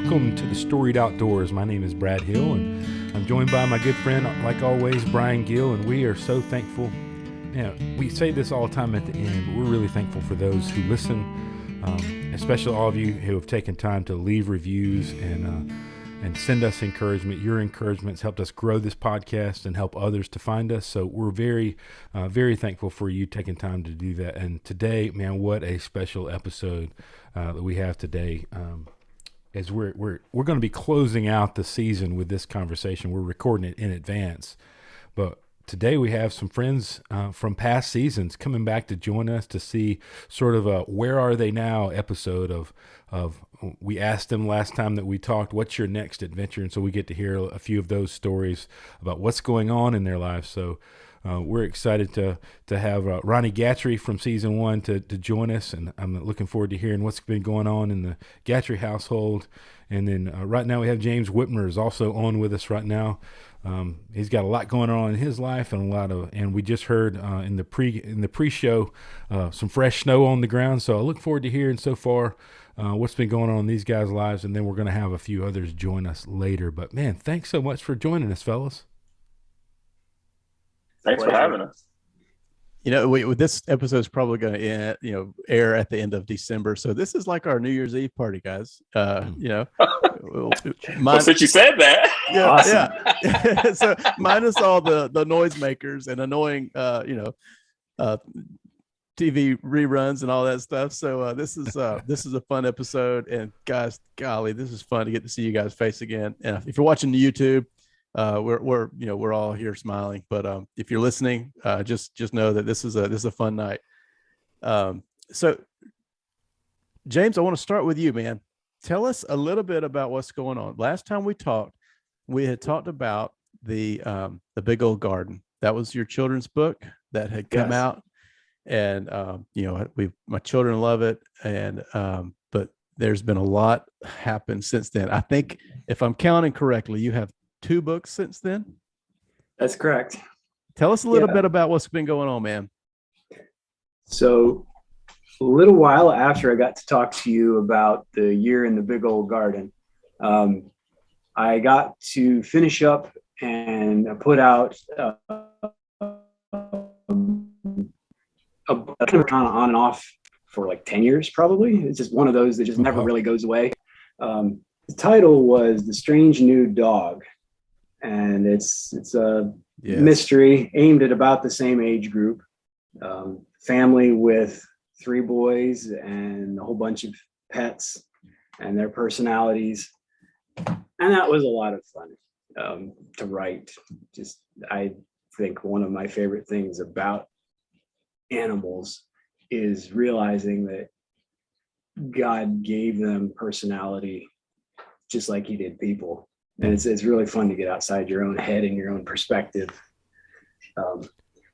welcome to the Storied Outdoors. My name is Brad Hill, and I'm joined by my good friend, like always, Brian Gill, and we are so thankful. We say this all the time at the end, but we're really thankful for those who listen, especially all of you who have taken time to leave reviews and send us encouragement. Your encouragement has helped us grow this podcast and help others to find us. So we're very, very thankful for you taking time to do that. And today, man, what a special episode that we have today. As we're going to be closing out the season with this conversation. We're recording it in advance, but today we have some friends from past seasons coming back to join us to see sort of a "Where Are They Now" episode of. We asked them last time that we talked, what's your next adventure? And so we get to hear a few of those stories about what's going on in their lives. So we're excited to have Ronnie Gatrey from season 1 to join us. And I'm looking forward to hearing what's been going on in the Gatrey household. And then right now we have James Whitmer is also on with us right now. He's got a lot going on in his life and we just heard in the pre-show some fresh snow on the ground. So I look forward to hearing so far what's been going on in these guys' lives, and then we're going to have a few others join us later. But man, thanks so much for joining us, fellas. Thanks for having us. This episode is probably going to air at the end of December, so this is like our New Year's Eve party, guys. Well, since you said that, yeah, awesome. Yeah. So minus all the noisemakers and annoying, TV reruns and all that stuff. So this is a fun episode, and guys, golly, this is fun to get to see you guys face again. And if you're watching the YouTube, we're all here smiling. But if you're listening, just know that this is a fun night. So James, I want to start with you, man. Tell us a little bit about what's going on. Last time we talked, we had talked about the Big Old Garden. That was your children's book that had come out. And, my children love it. And, but there's been a lot happened since then. I think if I'm counting correctly, you have 2 books since then. That's correct. Tell us a little bit about what's been going on, man. So a little while after I got to talk to you about the year in the Big Old Garden, I got to finish up and put out, kind of on and off for like 10 years, probably. It's just one of those that just never really goes away. The title was The Strange New Dog. And it's a mystery aimed at about the same age group. Family with 3 boys and a whole bunch of pets and their personalities. And that was a lot of fun to write. I think one of my favorite things about animals is realizing that God gave them personality just like he did people. And it's really fun to get outside your own head and your own perspective.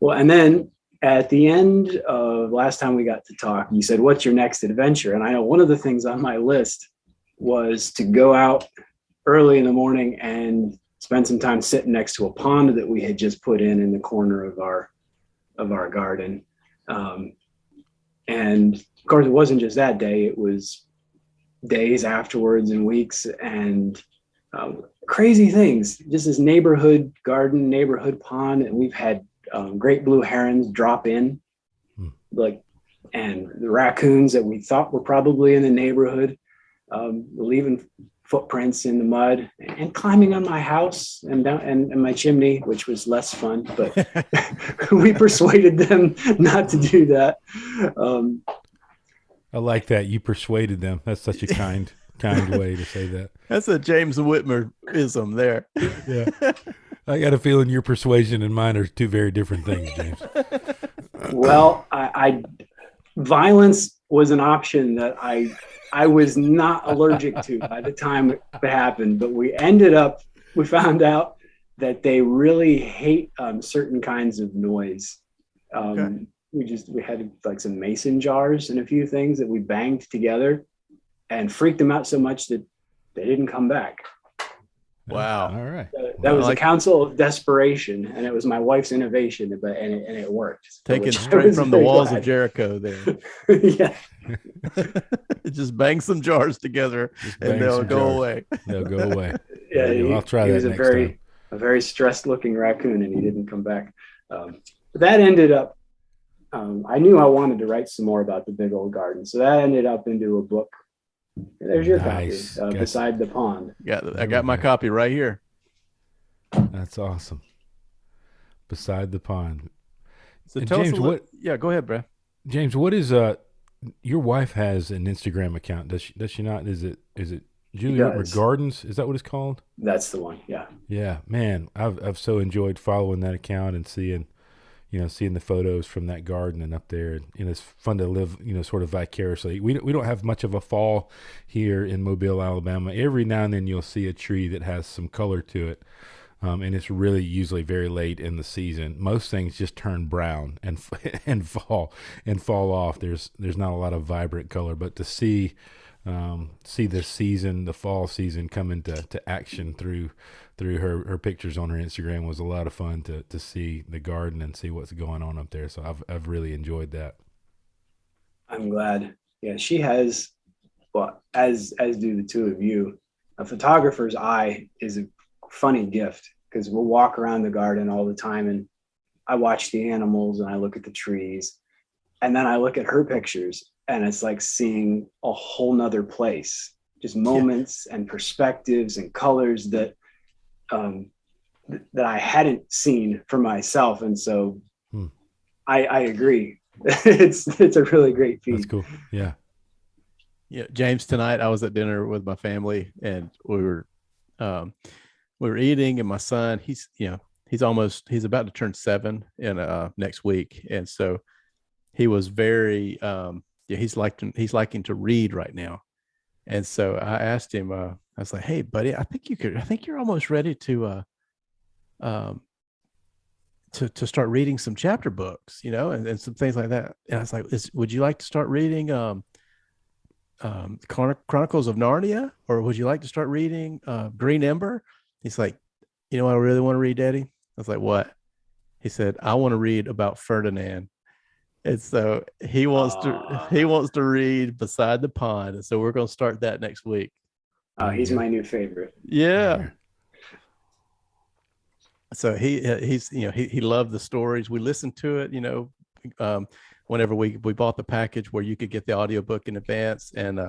And then at the end of last time we got to talk, you said, what's your next adventure? And I know one of the things on my list was to go out early in the morning and spend some time sitting next to a pond that we had just put in the corner of our garden. And of course, it wasn't just that day, it was days afterwards and weeks and crazy things. Just this neighborhood garden, neighborhood pond, and we've had great blue herons drop in, and the raccoons that we thought were probably in the neighborhood, leaving footprints in the mud and climbing on my house and down and my chimney, which was less fun, but we persuaded them not to do that. I like that. You persuaded them. That's such a kind way to say that. That's a James Whitmer-ism there. Yeah. I got a feeling your persuasion and mine are 2 very different things, James. Well, violence was an option that I was not allergic to by the time it happened, but we found out that they really hate certain kinds of noise. We had like some mason jars and a few things that we banged together and freaked them out so much that they didn't come back. Wow. All right. That was a like counsel of desperation, and it was my wife's innovation, but it worked. taken which I straight was from the very walls glad. of Jericho there. Yeah. Just bang some jars together and bang they'll some go jars. away. They'll go away. Yeah, There you go. I'll try that was next time. a very stressed looking raccoon, and he didn't come back. But that ended up, I knew I wanted to write some more about the big old garden. So that ended up into a book. There's your Nice. copy, Beside the Pond. I got my copy right here. That's awesome. Beside the Pond. So And tell James, us what? Yeah, go ahead, Brad. James, what is your wife has an Instagram account? Does she not? Is it Julie Whitmer Gardens? Is that what it's called? That's the one. Yeah. Yeah, man, I've so enjoyed following that account and seeing the photos from that garden and up there. And it's fun to live, sort of vicariously. We don't have much of a fall here in Mobile, Alabama. Every now and then you'll see a tree that has some color to it. And it's really usually very late in the season. Most things just turn brown and fall off. There's not a lot of vibrant color, but to see this season, the fall season, come into action through her pictures on her Instagram was a lot of fun to see the garden and see what's going on up there. So I've really enjoyed that. I'm glad. Yeah, she has, well, as do the two of you. A photographer's eye is a funny gift, because we'll walk around the garden all the time, and I watch the animals and I look at the trees, and then I look at her pictures, and it's like seeing a whole nother place, just moments and perspectives and colors that I hadn't seen for myself. And so I agree. It's a really great feed. That's cool. Yeah. Yeah. James, tonight I was at dinner with my family, and we were eating, and my son, he's about to turn 7 in next week. And so he was very, he's liking to read right now. And so I asked him, I was like, "Hey buddy, I think you're almost ready to start reading some chapter books, and some things like that." And I was like, "Would you like to start reading Chronicles of Narnia, or would you like to start reading Green Ember?" He's like, "You know what I really want to read, Daddy?" I was like, "What?" He said, "I want to read about Ferdinand." And so he wants to read Beside the Pond. And so we're going to start that next week. He's my new favorite. Yeah. So he loved the stories. We listened to it, whenever we bought the package where you could get the audiobook in advance, and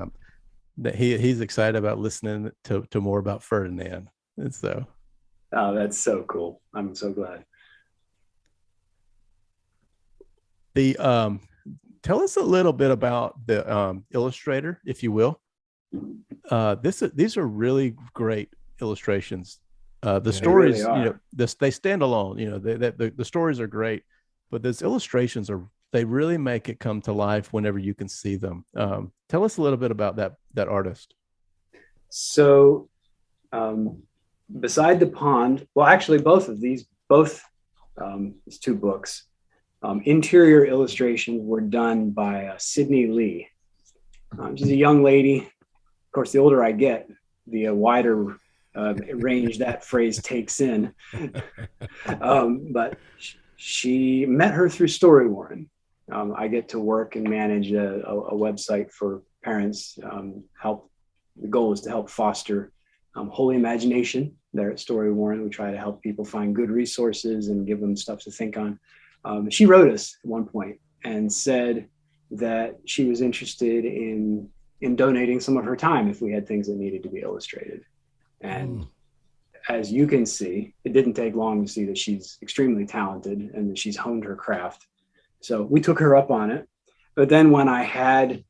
that he's excited about listening to more about Ferdinand. And so, that's so cool. I'm so glad. Tell us a little bit about the illustrator, if you will. These are really great illustrations. The stories, really they stand alone. The stories are great, but those illustrations they really make it come to life whenever you can see them. Tell us a little bit about that artist. So, Beside the Pond, well, actually, both these two books, interior illustrations were done by Sydney Lee. She's a young lady. Of course, the older I get, the wider range that phrase takes in. But she met her through Storywarren. I get to work and manage a website for parents. The goal is to help foster holy imagination there at Storywarren. We try to help people find good resources and give them stuff to think on. She wrote us at one point and said that she was interested in donating some of her time if we had things that needed to be illustrated. And as you can see, it didn't take long to see that she's extremely talented and that she's honed her craft. So we took her up on it. But then when I had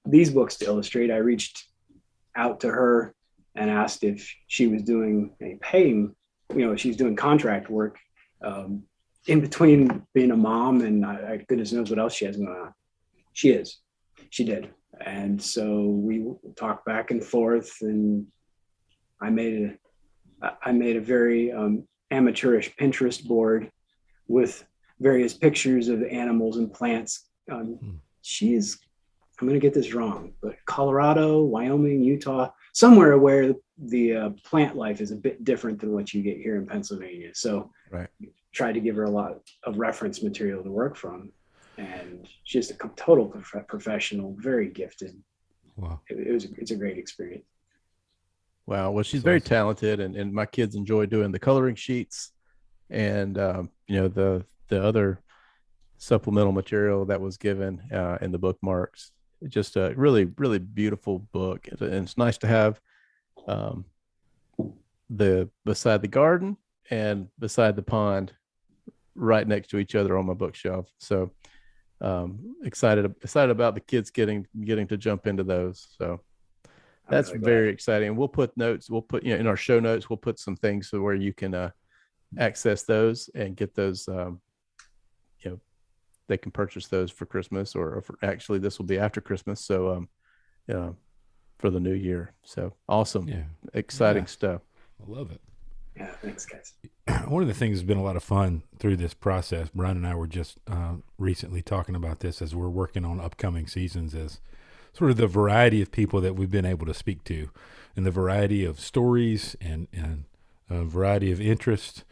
these books to illustrate, I reached out to her and asked if she was doing she's doing contract work in between being a mom and goodness knows what else she has going on. She did. And so we talked back and forth, and I made a very amateurish Pinterest board with various pictures of animals and plants. I'm going to get this wrong, but Colorado, Wyoming, Utah, somewhere where the plant life is a bit different than what you get here in Pennsylvania. So Right. tried to give her a lot of reference material to work from, and she's a total professional, very gifted. Wow. It's a great experience. Wow. Well, she's very talented, and my kids enjoy doing the coloring sheets and, the other supplemental material that was given in the bookmarks. Just a really, really beautiful book. And it's nice to have the beside the garden and beside the pond right next to each other on my bookshelf. So excited about the kids getting to jump into those. So that's really very exciting. We'll put notes. We'll put, in our show notes, we'll put some things so where you can access those and get those, they can purchase those for Christmas or actually this will be after Christmas. So, for the new year. So awesome. Yeah. Exciting stuff. I love it. Yeah. Thanks, guys. One of the things that's been a lot of fun through this process, Brian and I were just recently talking about this as we're working on upcoming seasons, is sort of the variety of people that we've been able to speak to and the variety of stories and a variety of interests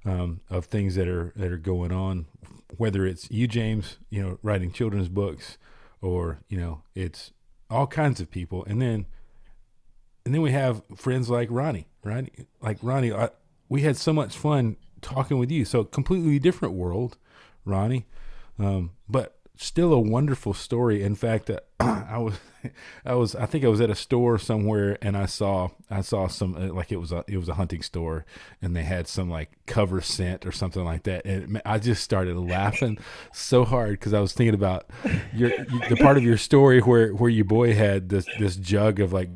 of things that are going on, whether it's you, James, writing children's books, or, it's all kinds of people. And then we have friends like Ronnie. We had so much fun talking with you. So completely different world, Ronnie, but still a wonderful story. In fact, I think I was at a store somewhere and I saw some, like it was a hunting store, and they had some like cover scent or something like that. And I just started laughing so hard because I was thinking about the part of your story where your boy had this jug of like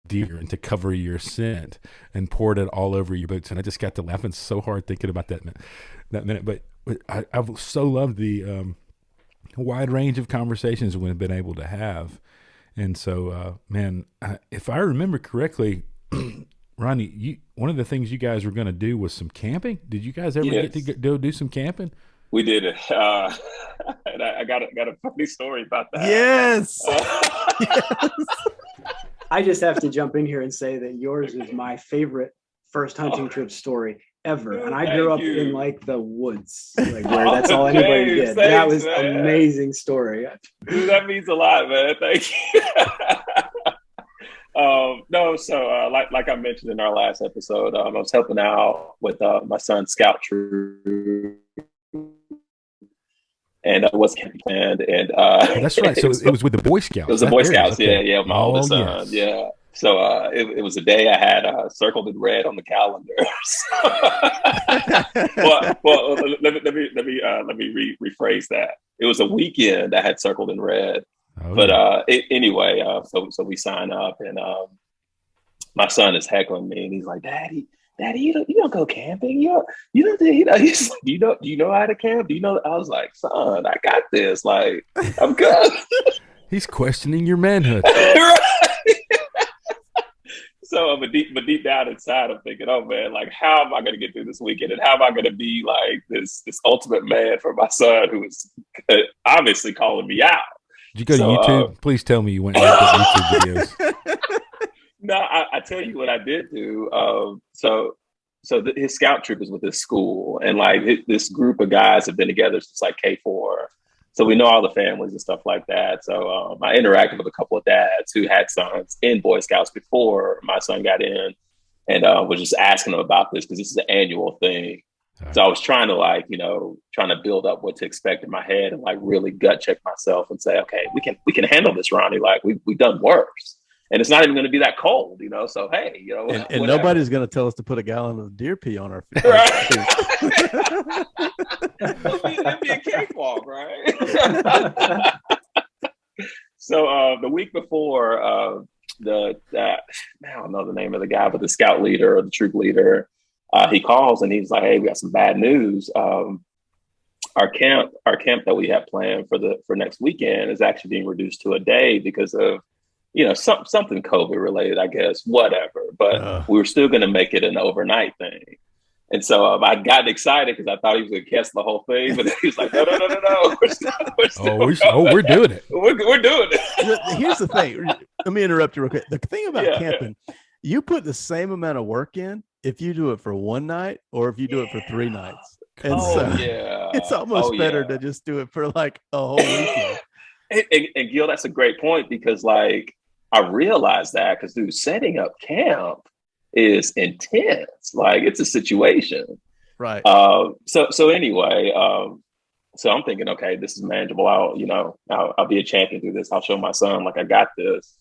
deer and to cover your scent and poured it all over your boots. And I just got to laughing so hard thinking about that minute. But I've so loved the wide range of conversations we've been able to have. And so, if I remember correctly, Ronnie, one of the things you guys were going to do was some camping. Did you guys ever get to go do some camping? We did it. And I got a funny story about that. Yes. Yes. I just have to jump in here and say that yours is my favorite first hunting trip story ever. And I grew up in like the woods, like where that's all anybody did. That was an amazing story. Dude, that means a lot, man. Thank you. Like I mentioned in our last episode, I was helping out with my son's scout troop. And was camping planned, and that's right. So it was with the Boy Scouts. It was the Boy Scouts, okay. yeah. My oldest son, yes. yeah. So it was a day I had circled in red on the calendar. well, let me rephrase that. It was a weekend I had circled in red. Oh, but anyway, so we sign up, and my son is heckling me, and he's like, Daddy, you don't go camping. He's like, do you know how to camp? Do you know? I was like, son, I got this. Like, I'm good. He's questioning your manhood. Right. So, but deep down inside, I'm thinking, oh man, like, how am I going to get through this weekend, and how am I going to be like this ultimate man for my son, who is obviously calling me out? Did you go to YouTube? Please tell me you went and looked at YouTube videos. No, I tell you what I did do. His scout troop is with his school, and like this group of guys have been together since like K4. So we know all the families and stuff like that. So I interacted with a couple of dads who had sons in Boy Scouts before my son got in, and was just asking them about this because this is an annual thing. Right. So I was trying to build up what to expect in my head and like really gut check myself and say, okay, we can handle this, Ronnie. Like we've done worse. And it's not even going to be that cold, so, hey, and nobody's going to tell us to put a gallon of deer pee on our feet. Right. It'd be a cakewalk, right? So the week before, I don't know the name of the guy, but the scout leader or the troop leader, he calls and he's like, hey, we got some bad news. Our camp that we have planned for next weekend is actually being reduced to a day because of something COVID related, I guess, whatever. But we were still going to make it an overnight thing. And so I got excited because I thought he was going to cancel the whole thing. But then he was like, no. We're doing it. We're doing it. We're doing it. Here's the thing. let me interrupt you real quick. The thing about Yeah, camping, you put the same amount of work in if you do it for one night or if you do it for 3 nights. And so it's almost better to just do it for like a whole weekend. And Gil, that's a great point, because like I realized that because dude, setting up camp is intense. Like it's a situation. Right. So anyway, so I'm thinking, okay, this is manageable. I'll be a champion through this. I'll show my son like I got this.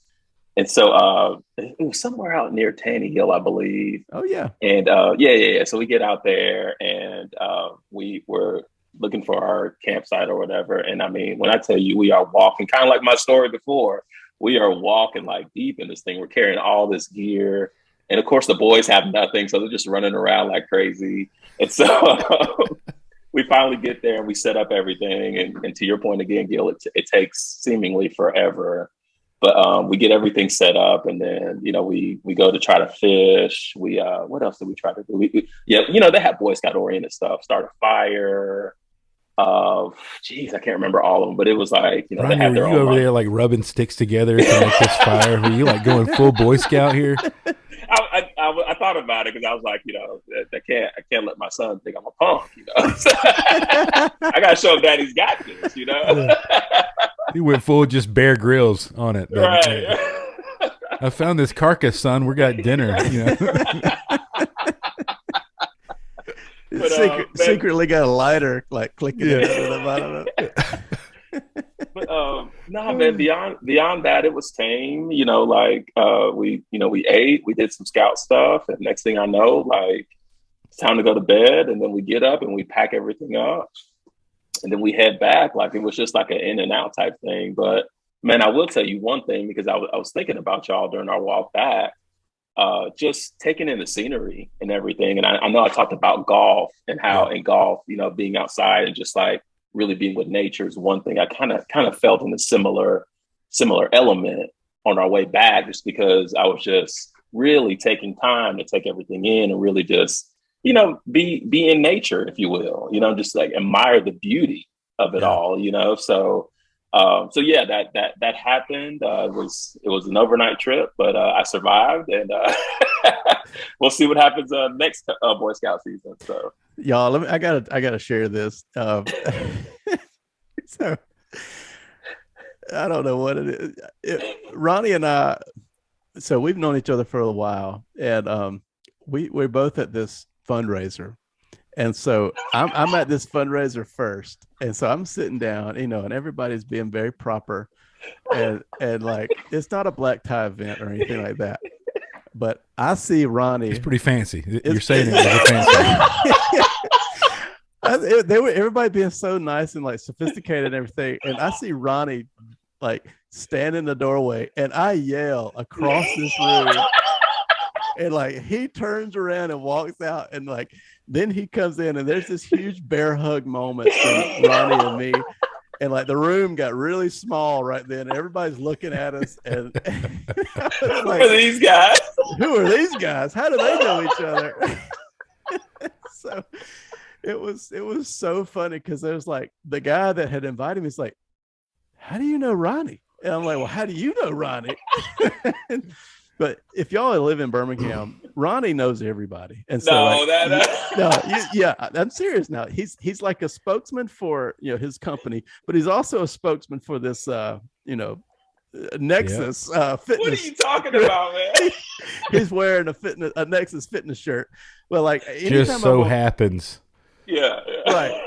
And so it was somewhere out near Tanny Hill, I believe. Oh yeah. And yeah. So we get out there and we were looking for our campsite or whatever. And I mean, when I tell you we are walking, kind of like my story before, we are walking like deep in this thing. We're carrying all this gear. And of course the boys have nothing. So they're just running around like crazy. And so we finally get there and we set up everything. And to your point again, Gil, it takes seemingly forever. But we get everything set up, and then we go to try to fish. We what else did we try to do? They have Boy Scout oriented stuff. Start a fire. I can't remember all of them, but it was like Ronnie, they had their were you own over there like rubbing sticks together to make this fire? Were you like going full Boy Scout here? I thought about it because I was like, I can't let my son think I'm a punk. I gotta show him Daddy's got this. Yeah. He went full just Bear Grylls on it. Right. I found this carcass, son. We got dinner. But, secretly got a lighter, like clicking it at the bottom of it. But no, man. Beyond that, it was tame. We ate, we did some scout stuff, and next thing I know, like it's time to go to bed, and then we get up and we pack everything up. And then we head back. Like it was just like an in and out type thing. But man, I will tell you one thing, because I was thinking about y'all during our walk back, just taking in the scenery and everything. And I know I talked about golf and how in golf, being outside and just like really being with nature is one thing. I kind of felt in a similar element on our way back, just because I was just really taking time to take everything in and really just be in nature, if you will, just like admire the beauty of it all, So yeah, that happened. It was an overnight trip, but I survived, and we'll see what happens next Boy Scout season. So y'all, I gotta share this. So I don't know what it is. Ronnie and I, so we've known each other for a while, and we're both at this fundraiser, and so I'm at this fundraiser first, and so I'm sitting down, and everybody's being very proper, and like it's not a black tie event or anything like that, but I see Ronnie. It's pretty fancy. You're saying it was fancy. Everybody being so nice and like sophisticated and everything, and I see Ronnie like stand in the doorway, and I yell across this room. And like he turns around and walks out, and like then he comes in, and there's this huge bear hug moment from Ronnie and me, and like the room got really small right then, and everybody's looking at us, and like, who are these guys? Who are these guys? How do they know each other? So it was so funny, because there's like the guy that had invited me is like, "How do you know Ronnie?" And I'm like, "Well, how do you know Ronnie?" But if y'all live in Birmingham, Ronnie knows everybody, and so I'm serious now. He's like a spokesman for his company, but he's also a spokesman for this Nexus fitness. What are you talking about, man? He's wearing a Nexus fitness shirt. Well, like just so happens. Yeah. Right.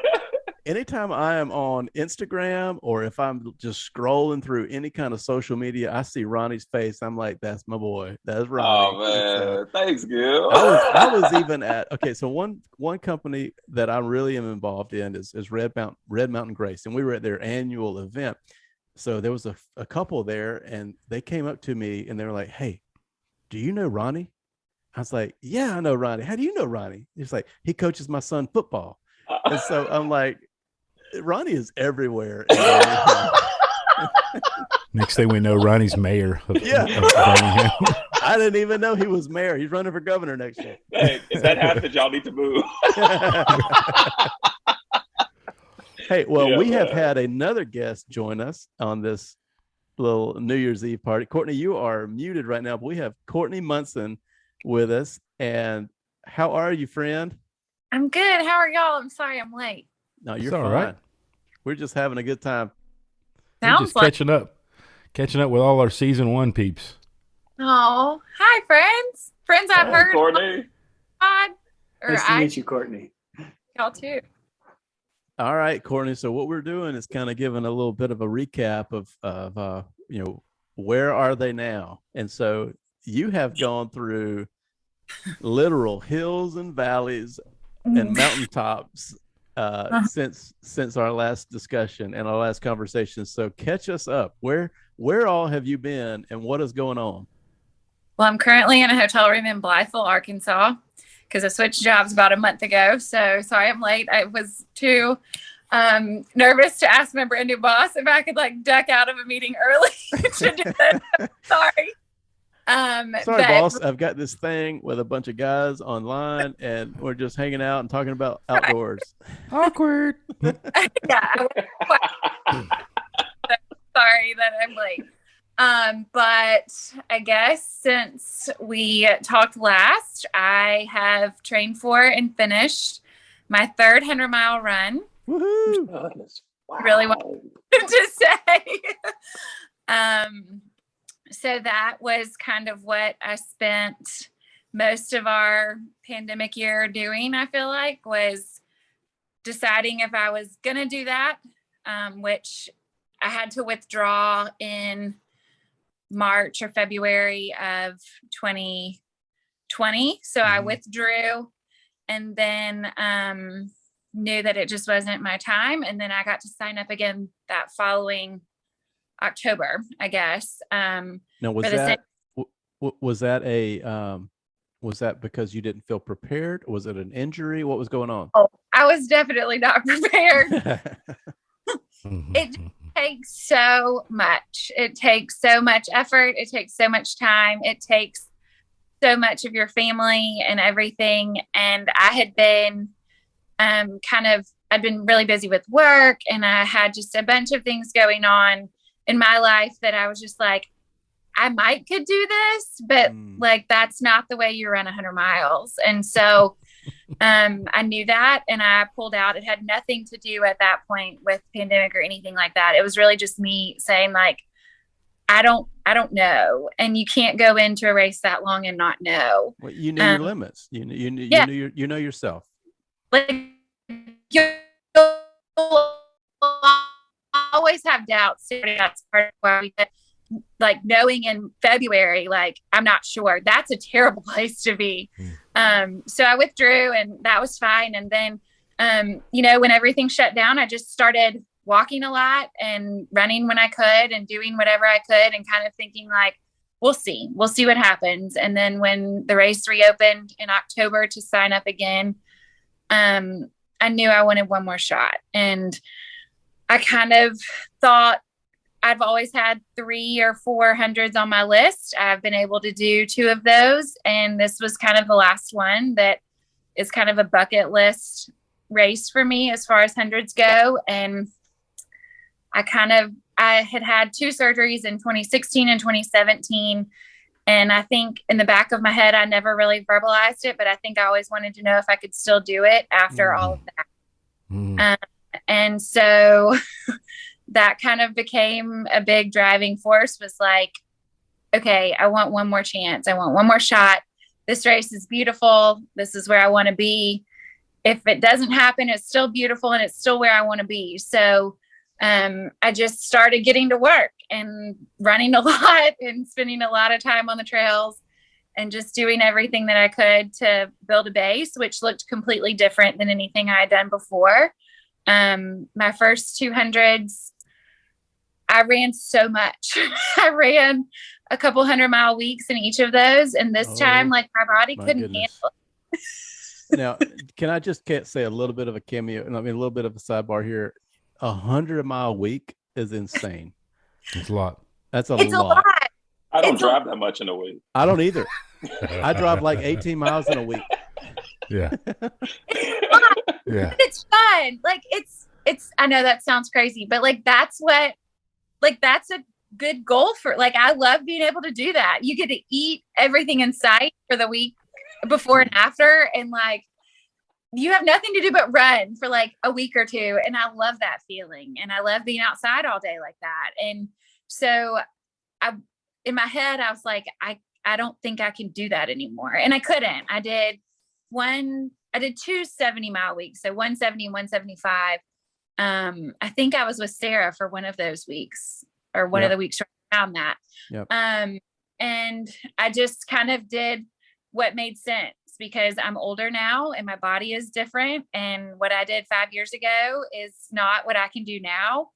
Anytime I am on Instagram, or if I'm just scrolling through any kind of social media, I see Ronnie's face. I'm like, that's my boy. That's Ronnie. Oh man, thanks, Gil. I was even at so one company that I really am involved in is Red Mountain Grace, and we were at their annual event. So there was a couple there, and they came up to me and they were like, "Hey, do you know Ronnie?" I was like, "Yeah, I know Ronnie. How do you know Ronnie?" He's like, "He coaches my son football." And so I'm like, Ronnie is everywhere. Next thing we know, Ronnie's mayor of Birmingham. I didn't even know he was mayor. He's running for governor next year. Hey, if that happens, y'all need to move. Hey, well, we have had another guest join us on this little New Year's Eve party. Courtney, you are muted right now, but we have Courtney Munson with us. And how are you, friend? I'm good. How are y'all? I'm sorry I'm late. No, you're It's all fine. right. We're just having a good time. We're Sounds just like. catching up with all our season 1 peeps. Oh, hi, friends. Friends I've heard Courtney. on pod. Or Nice to meet you, Courtney. y'all too. All right, Courtney. So what we're doing is kind of giving a little bit of a recap of where are they now? And so you have gone through literal hills and valleys and mountaintops since our last discussion and our last conversation. So catch us up. Where all have you been and what is going on? Well, I'm currently in a hotel room in Blytheville, Arkansas, because I switched jobs about a month ago. So sorry I'm late. I was too nervous to ask my brand new boss if I could duck out of a meeting early to do that. Sorry. Sorry, boss. I've got this thing with a bunch of guys online, and we're just hanging out and talking about outdoors. Awkward. Yeah. Sorry that I'm late. But I guess since we talked last, I have trained for and finished my 3rd 100-mile run. Woohoo! Wow. Really wanted to say. So that was kind of what I spent most of our pandemic year doing, I feel like, was deciding if I was going to do that, which I had to withdraw in March or February of 2020. So I withdrew and then knew that it just wasn't my time. And then I got to sign up again that following October, I guess. Now, was that because you didn't feel prepared? Was it an injury? What was going on? Oh, I was definitely not prepared. It takes so much. It takes so much effort. It takes so much time. It takes so much of your family and everything. And I had been I'd been really busy with work, and I had just a bunch of things going on in my life that I was just like, I might could do this, but that's not the way you run 100 miles. And so I knew that, and I pulled out. It had nothing to do at that point with pandemic or anything like that. It was really just me saying I don't know. And you can't go into a race that long and not know. Well, you know your limits. You know yourself. You'll always have doubts. That's part of why we get, knowing in February, I'm not sure. That's a terrible place to be. So I withdrew, and that was fine. And then, when everything shut down, I just started walking a lot and running when I could and doing whatever I could, and kind of thinking we'll see what happens. And then when the race reopened in October to sign up again, I knew I wanted one more shot. And I kind of thought I've always had 3 or 4 hundreds on my list. I've been able to do 2 of those. And this was kind of the last one that is kind of a bucket list race for me as far as hundreds go. And I had 2 surgeries in 2016 and 2017. And I think in the back of my head, I never really verbalized it, but I think I always wanted to know if I could still do it after all of that. And so that kind of became a big driving force, was okay, I want one more chance. I want one more shot. This race is beautiful. This is where I want to be. If it doesn't happen, it's still beautiful and it's still where I want to be. So I just started getting to work and running a lot and spending a lot of time on the trails and just doing everything that I could to build a base, which looked completely different than anything I had done before. My first 200s, I ran so much. I ran a couple 100-mile weeks in each of those. And this time, my body couldn't handle it. Now, can I just say a little bit of a cameo? And I mean, a little bit of a sidebar here. 100-mile week is insane. It's a lot. That's a lot. I don't drive that much in a week. I don't either. I drive 18 miles in a week. Yeah. Yeah. But it's fun. It's I know that sounds crazy, but that's good goal for, like, I love being able to do that. You get to eat everything in sight for the week before and after. And like, you have nothing to do but run for like a week or two. And I love that feeling. And I love being outside all day like that. And so in my head, I was like, I don't think I can do that anymore. And I couldn't. I did 2 70-mile weeks. So 170 and 175. I think I was with Sarah for one of those weeks, or one of the weeks around that. Yep. And I just kind of did what made sense, because I'm older now and my body is different. And what I did 5 years ago is not what I can do now.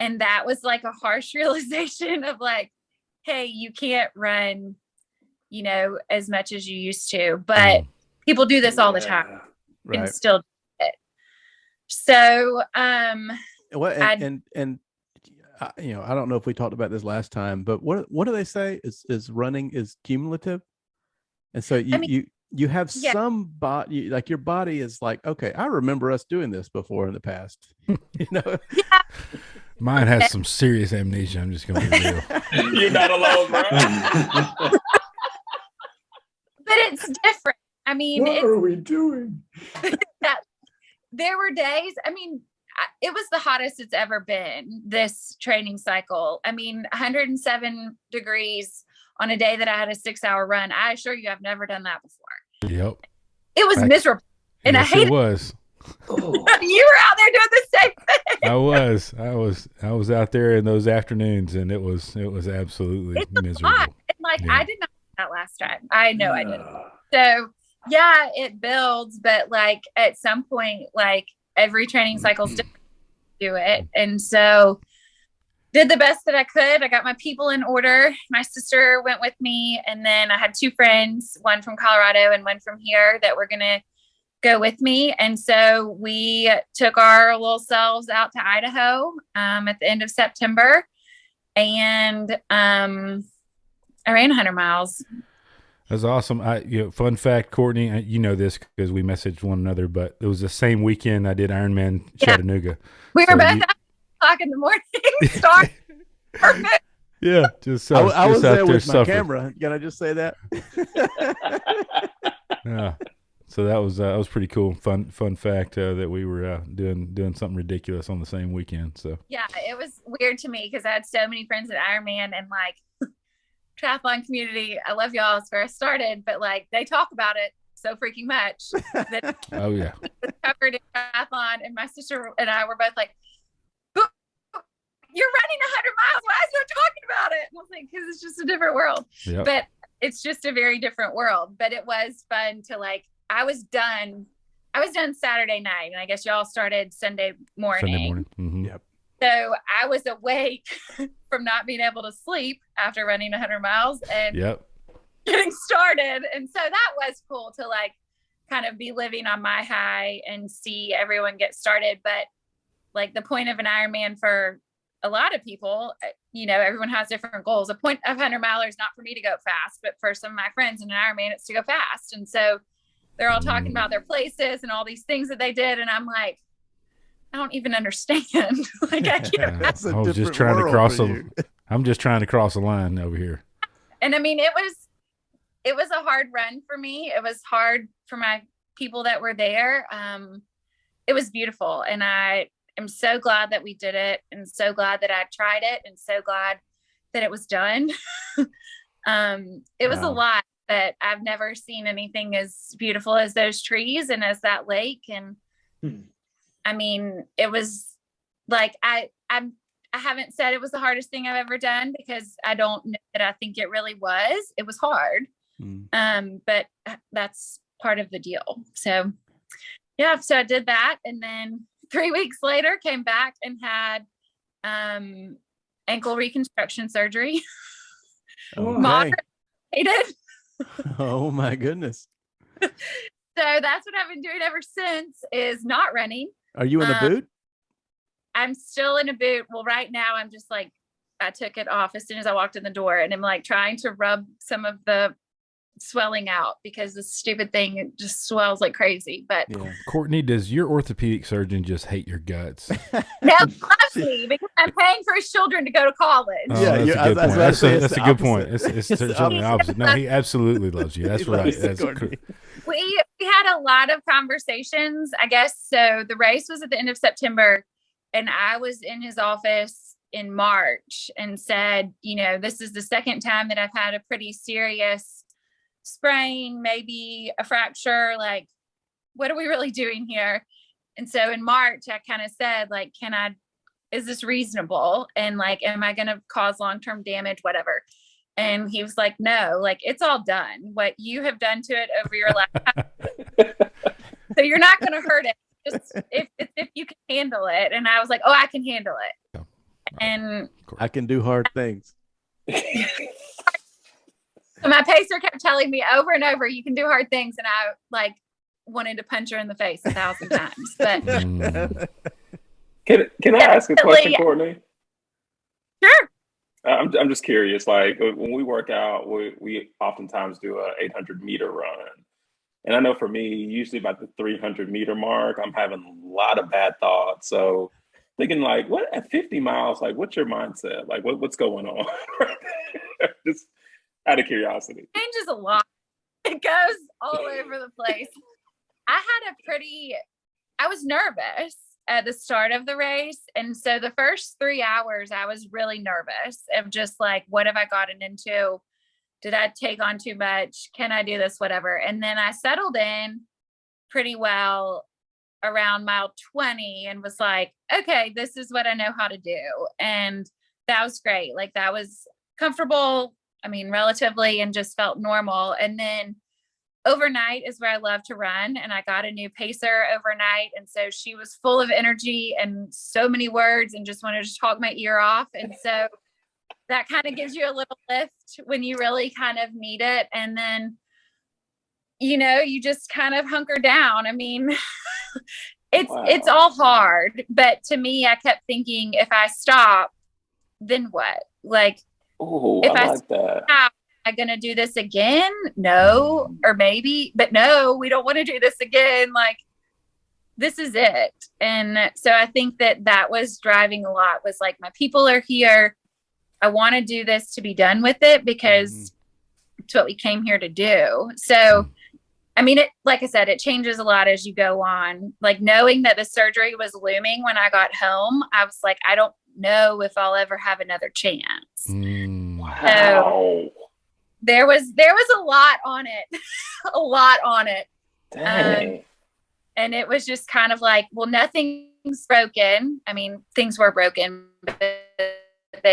And that was like a harsh realization of like, hey, you can't run, you know, as much as you used to, but people do this all the time and still do it. So, you know, I don't know if we talked about this last time, but what do they say is running is cumulative? And so you have some body, like your body is like, okay, I remember us doing this before in the past, you know? Yeah. Mine has some serious amnesia. I'm just going to be real. You're not alone, bro. But it's different. I mean, what are we doing? There were days, I mean, it was the hottest it's ever been, this training cycle. I mean, 107 degrees on a day that I had a 6-hour run. I assure you, I've never done that before. Yep. It was miserable. And yes, I hated it. Was. You were out there doing the same thing. I was out there in those afternoons, and it was absolutely miserable. And like, I did not do that last time. I know I didn't. So yeah, it builds, but like at some point, like every training cycle's different to do it. And so did the best that I could. I got my people in order. My sister went with me, and then I had 2 friends, one from Colorado and one from here, that were going to go with me. And so we took our little selves out to Idaho at the end of September, and I ran 100 miles. That's awesome. Fun fact, Courtney, you know this because we messaged one another, but it was the same weekend I did Ironman Chattanooga. We were both at 8:00 in the morning. Start. Perfect. Yeah, just I was there with my suffering. camera. Can I just say that? Yeah. So that was pretty cool. Fun fact that we were doing something ridiculous on the same weekend. So yeah, it was weird to me because I had so many friends at Ironman, and like triathlon community. I love y'all. It's where I started, but like they talk about it so freaking much that oh yeah, covered in triathlon. And my sister and I were both like, "But you're running 100 miles. Why is no one talking about it?" And I was like, because it's just a different world. Yep. But it's just a very different world. But it was fun to like. I was done Saturday night, and I guess y'all started Sunday morning. Mm-hmm. Yep. So I was awake from not being able to sleep after running 100 miles and getting started. And so that was cool to like kind of be living on my high and see everyone get started. But like the point of an Ironman for a lot of people, you know, everyone has different goals. The point of 100 miler is not for me to go fast, but for some of my friends in an Ironman, it's to go fast. And so they're all talking about their places and all these things that they did. And I'm like, I don't even understand. Like I can't. I was just trying to cross I'm just trying to cross a line over here. And I mean, it was a hard run for me. It was hard for my people that were there. It was beautiful. And I am so glad that we did it, and so glad that I tried it, and so glad that it was done. It was a lot. But I've never seen anything as beautiful as those trees and as that lake. And I mean, it was like, I haven't said it was the hardest thing I've ever done, because I don't know that I think it really was. It was hard. But that's part of the deal. So yeah, so I did that. And then 3 weeks later came back and had ankle reconstruction surgery. Moderated. Oh my goodness. So that's what I've been doing ever since, is not running. Are you in the boot? I'm still in a boot. Well, right now I'm just like, I took it off as soon as I walked in the door, and I'm like trying to rub some of the swelling out because this stupid thing, it just swells like crazy. But Courtney, does your orthopedic surgeon just hate your guts? no, loves me because I'm paying for his children to go to college. Oh, that's a good point. That's a good point. It's totally the opposite. No, he absolutely loves you. That's right. That's cool. We had a lot of conversations, I guess. So the race was at the end of September, and I was in his office in March and said, this is the second time that I've had a pretty serious sprain, maybe a fracture. Like, what are we really doing here? And so in March, I kind of said, like, is this reasonable? And like, am I going to cause long-term damage, whatever? And he was like, no, like, it's all done. What you have done to it over your life. So you're not going to hurt it. Just if you can handle it. And I was like, oh, I can handle it. And I can do hard things. So my pacer kept telling me over and over, you can do hard things. And I like wanted to punch her in the face 1,000 times. But can I ask a question, Courtney? Sure. I'm just curious. Like when we work out, we oftentimes do a 800-meter run. And I know for me, usually about the 300-meter mark, I'm having a lot of bad thoughts. So thinking like, what at 50 miles, like what's your mindset? Like what's going on? Just out of curiosity. It changes a lot. It goes all over the place. I was nervous at the start of the race. And so the first 3 hours, I was really nervous of just like, what have I gotten into? Did I take on too much? Can I do this? Whatever. And then I settled in pretty well around mile 20 and was like, okay, this is what I know how to do. And that was great. Like that was comfortable. I mean, relatively, and just felt normal. And then overnight is where I love to run. And I got a new pacer overnight. And so she was full of energy and so many words and just wanted to talk my ear off. And so that kind of gives you a little lift when you really kind of need it. And then, you just kind of hunker down. I mean, it's all hard, but to me, I kept thinking, if I stop, then what? Like, if I like that. Stop, am I going to do this again? No, or maybe, but no, we don't want to do this again. Like, this is it. And so I think that was driving a lot, was like, my people are here. I want to do this to be done with it because it's what we came here to do. So, I mean, like I said, it changes a lot as you go on. Like knowing that the surgery was looming when I got home, I was like, I don't know if I'll ever have another chance. Wow. So there was a lot on it, a lot on it. Dang. And it was just kind of like, well, nothing's broken. I mean, things were broken, but they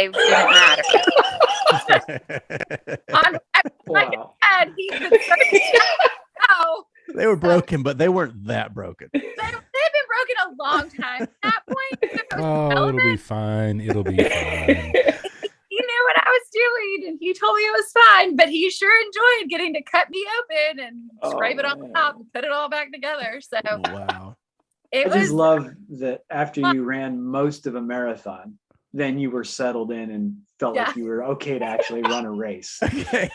didn't matter. Wow. They were broken, but they weren't that broken. They've been broken a long time. At that point, it'll be fine. It'll be fine. He knew what I was doing, and he told me it was fine. But he sure enjoyed getting to cut me open and scrape it all out and put it all back together. So wow, I just love that after you ran most of a marathon, then you were settled in and felt like you were okay to actually run a race. Okay.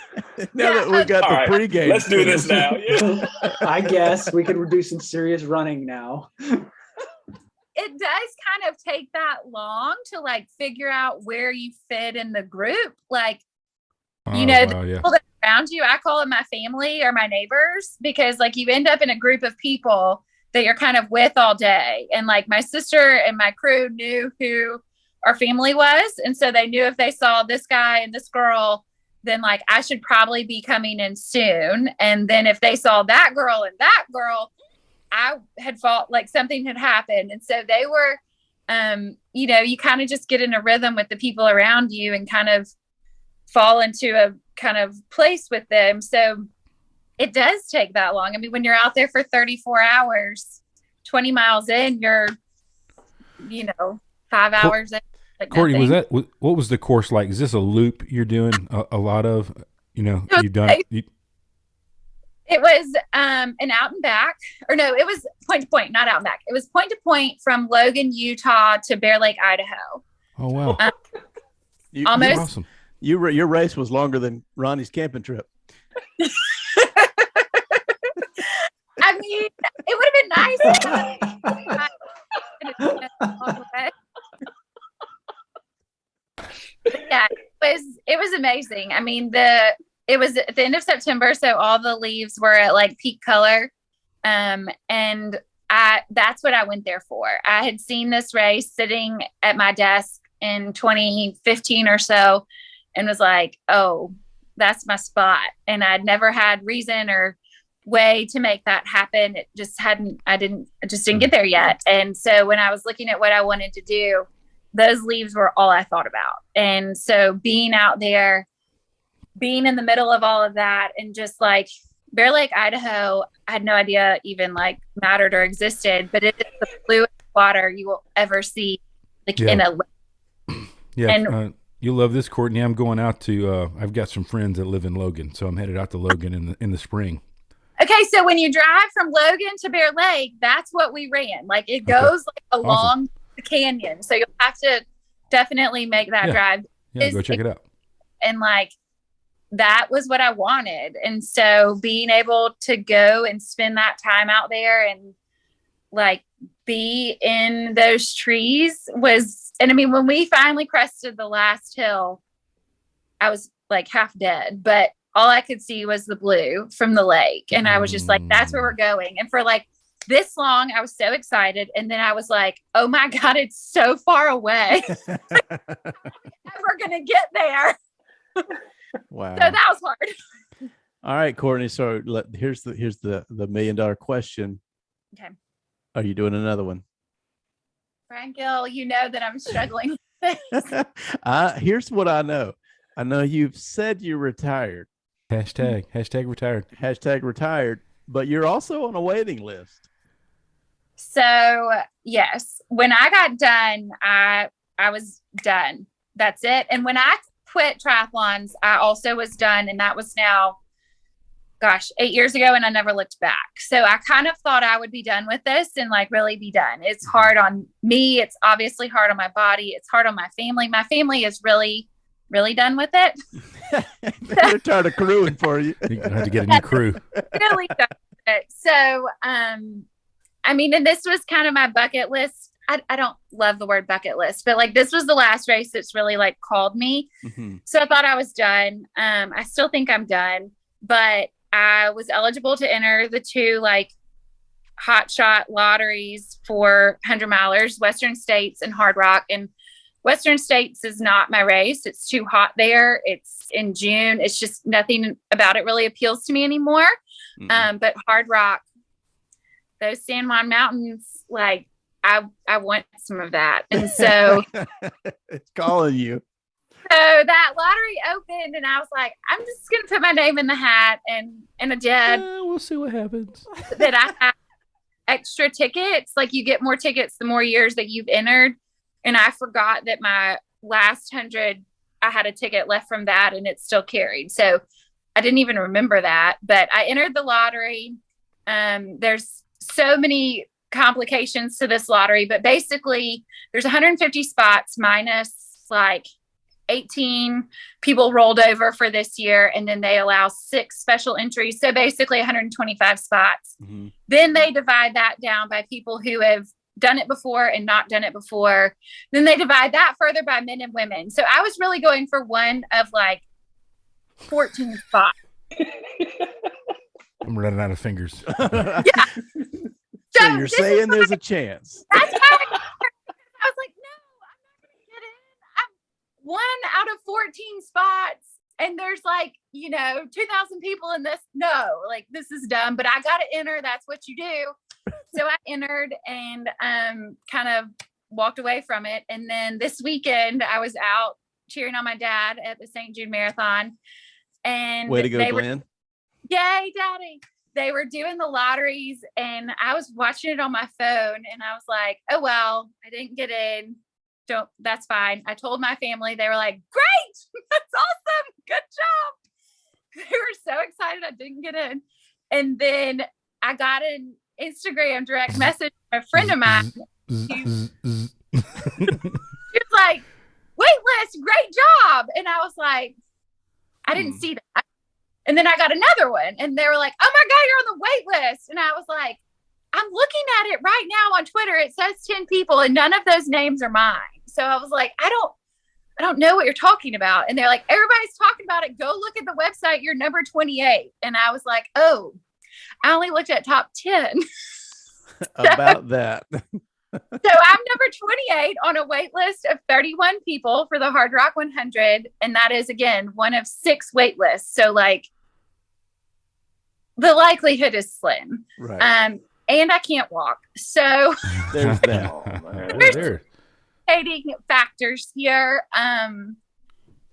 Now that we got the pregame, let's do this now. Yeah. I guess we could do some serious running now. It does kind of take that long to like figure out where you fit in the group. Like, the people that are around you, I call them my family or my neighbors, because like you end up in a group of people that you're kind of with all day. And like my sister and my crew knew who our family was. And so they knew if they saw this guy and this girl, then like I should probably be coming in soon. And then if they saw that girl and that girl, I had felt like something had happened. And so they were, you kind of just get in a rhythm with the people around you and kind of fall into a kind of place with them. So it does take that long. I mean, when you're out there for 34 hours, 20 miles in, you're, 5 hours in. Like Courtney, what was the course like? Is this a loop you're doing a lot of? You've done it. It was an out and back, or no, it was point to point, not out and back. It was point to point from Logan, Utah to Bear Lake, Idaho. Oh, wow. Almost. Awesome. Your race was longer than Ronnie's camping trip. I mean, it would have been nice. But yeah, it was amazing. I mean, it was at the end of September, so all the leaves were at like peak color. And that's what I went there for. I had seen this race sitting at my desk in 2015 or so and was like, oh, that's my spot. And I'd never had reason or way to make that happen. It just didn't get there yet. And so when I was looking at what I wanted to do, those leaves were all I thought about. And so being out there, being in the middle of all of that, and just like Bear Lake, Idaho, I had no idea even like mattered or existed, but it is the bluest water you will ever see, like in a lake. Yeah. And you'll love this, Courtney. I'm going out to, I've got some friends that live in Logan, so I'm headed out to Logan in the spring. Okay, so when you drive from Logan to Bear Lake, that's what we ran. Like it goes like along the canyon. So you'll have to definitely make that drive. Yeah, go check it out. And like that was what I wanted. And so being able to go and spend that time out there and like be in those trees was, and I mean, when we finally crested the last hill, I was like half dead, but all I could see was the blue from the lake. And I was just like, that's where we're going. And for like this long, I was so excited. And then I was like, oh my God, it's so far away. We're going to get there. Wow. So that was hard. All right, Courtney. So here's the $1 million question. Okay. Are you doing another one? Brian Gill, you know that I'm struggling with this. Here's what I know. I know you've said you're retired. Hashtag retired. Hashtag retired, but you're also on a waiting list. So yes, when I got done, I was done. That's it. And when I quit triathlons, I also was done. And that was now, 8 years ago. And I never looked back. So I kind of thought I would be done with this and like really be done. It's hard on me. It's obviously hard on my body. It's hard on my family. My family is really done with it. They're tired of crewing for you. You have to get a new crew. Really done with it. So, I mean, and this was kind of my bucket list. I don't love the word bucket list, but like this was the last race that's really like called me. Mm-hmm. So I thought I was done. I still think I'm done, but I was eligible to enter the 2 like hot shot lotteries for 100 milers, Western States and Hard Rock. And Western States is not my race. It's too hot there. It's in June. It's just nothing about it really appeals to me anymore. Mm-hmm. But Hard Rock, those San Juan Mountains, like I want some of that. And so it's calling you. So that lottery opened and I was like, I'm just going to put my name in the hat and a jet. We'll see what happens. That I have extra tickets. Like you get more tickets the more years that you've entered. And I forgot that my last 100, I had a ticket left from that and it's still carried. So I didn't even remember that, but I entered the lottery. There's so many complications to this lottery, but basically there's 150 spots minus like 18 people rolled over for this year. And then they allow 6 special entries. So basically 125 spots. Mm-hmm. Then they divide that down by people who have done it before and not done it before. Then they divide that further by men and women. So I was really going for one of like 14 spots. I'm running out of fingers. Yeah. So you're saying there's a chance. That's how I was like, no, I'm not going to get in. I'm 1 out of 14 spots. And there's like, 2,000 people in this. No, like this is dumb, but I got to enter. That's what you do. So I entered and kind of walked away from it. And then this weekend I was out cheering on my dad at the St. Jude Marathon. And way to go, Glenn. Yay, Daddy. They were doing the lotteries and I was watching it on my phone and I was like, oh, well, I didn't get in. That's fine. I told my family, they were like, great. That's awesome. Good job. They were so excited I didn't get in. And then I got an Instagram direct message from a friend of mine. She was like, wait, Liz, great job. And I was like, I didn't see that. And then I got another one and they were like, oh my God, you're on the wait list. And I was like, I'm looking at it right now on Twitter. It says 10 people and none of those names are mine. So I was like, I don't know what you're talking about. And they're like, everybody's talking about it. Go look at the website. You're number 28. And I was like, oh, I only looked at top 10. About that. So I'm number 28 on a wait list of 31 people for the Hard Rock 100. And that is, again, one of 6 wait lists. So like the likelihood is slim. Right. And I can't walk. So There's that. There. Hating factors here. I'm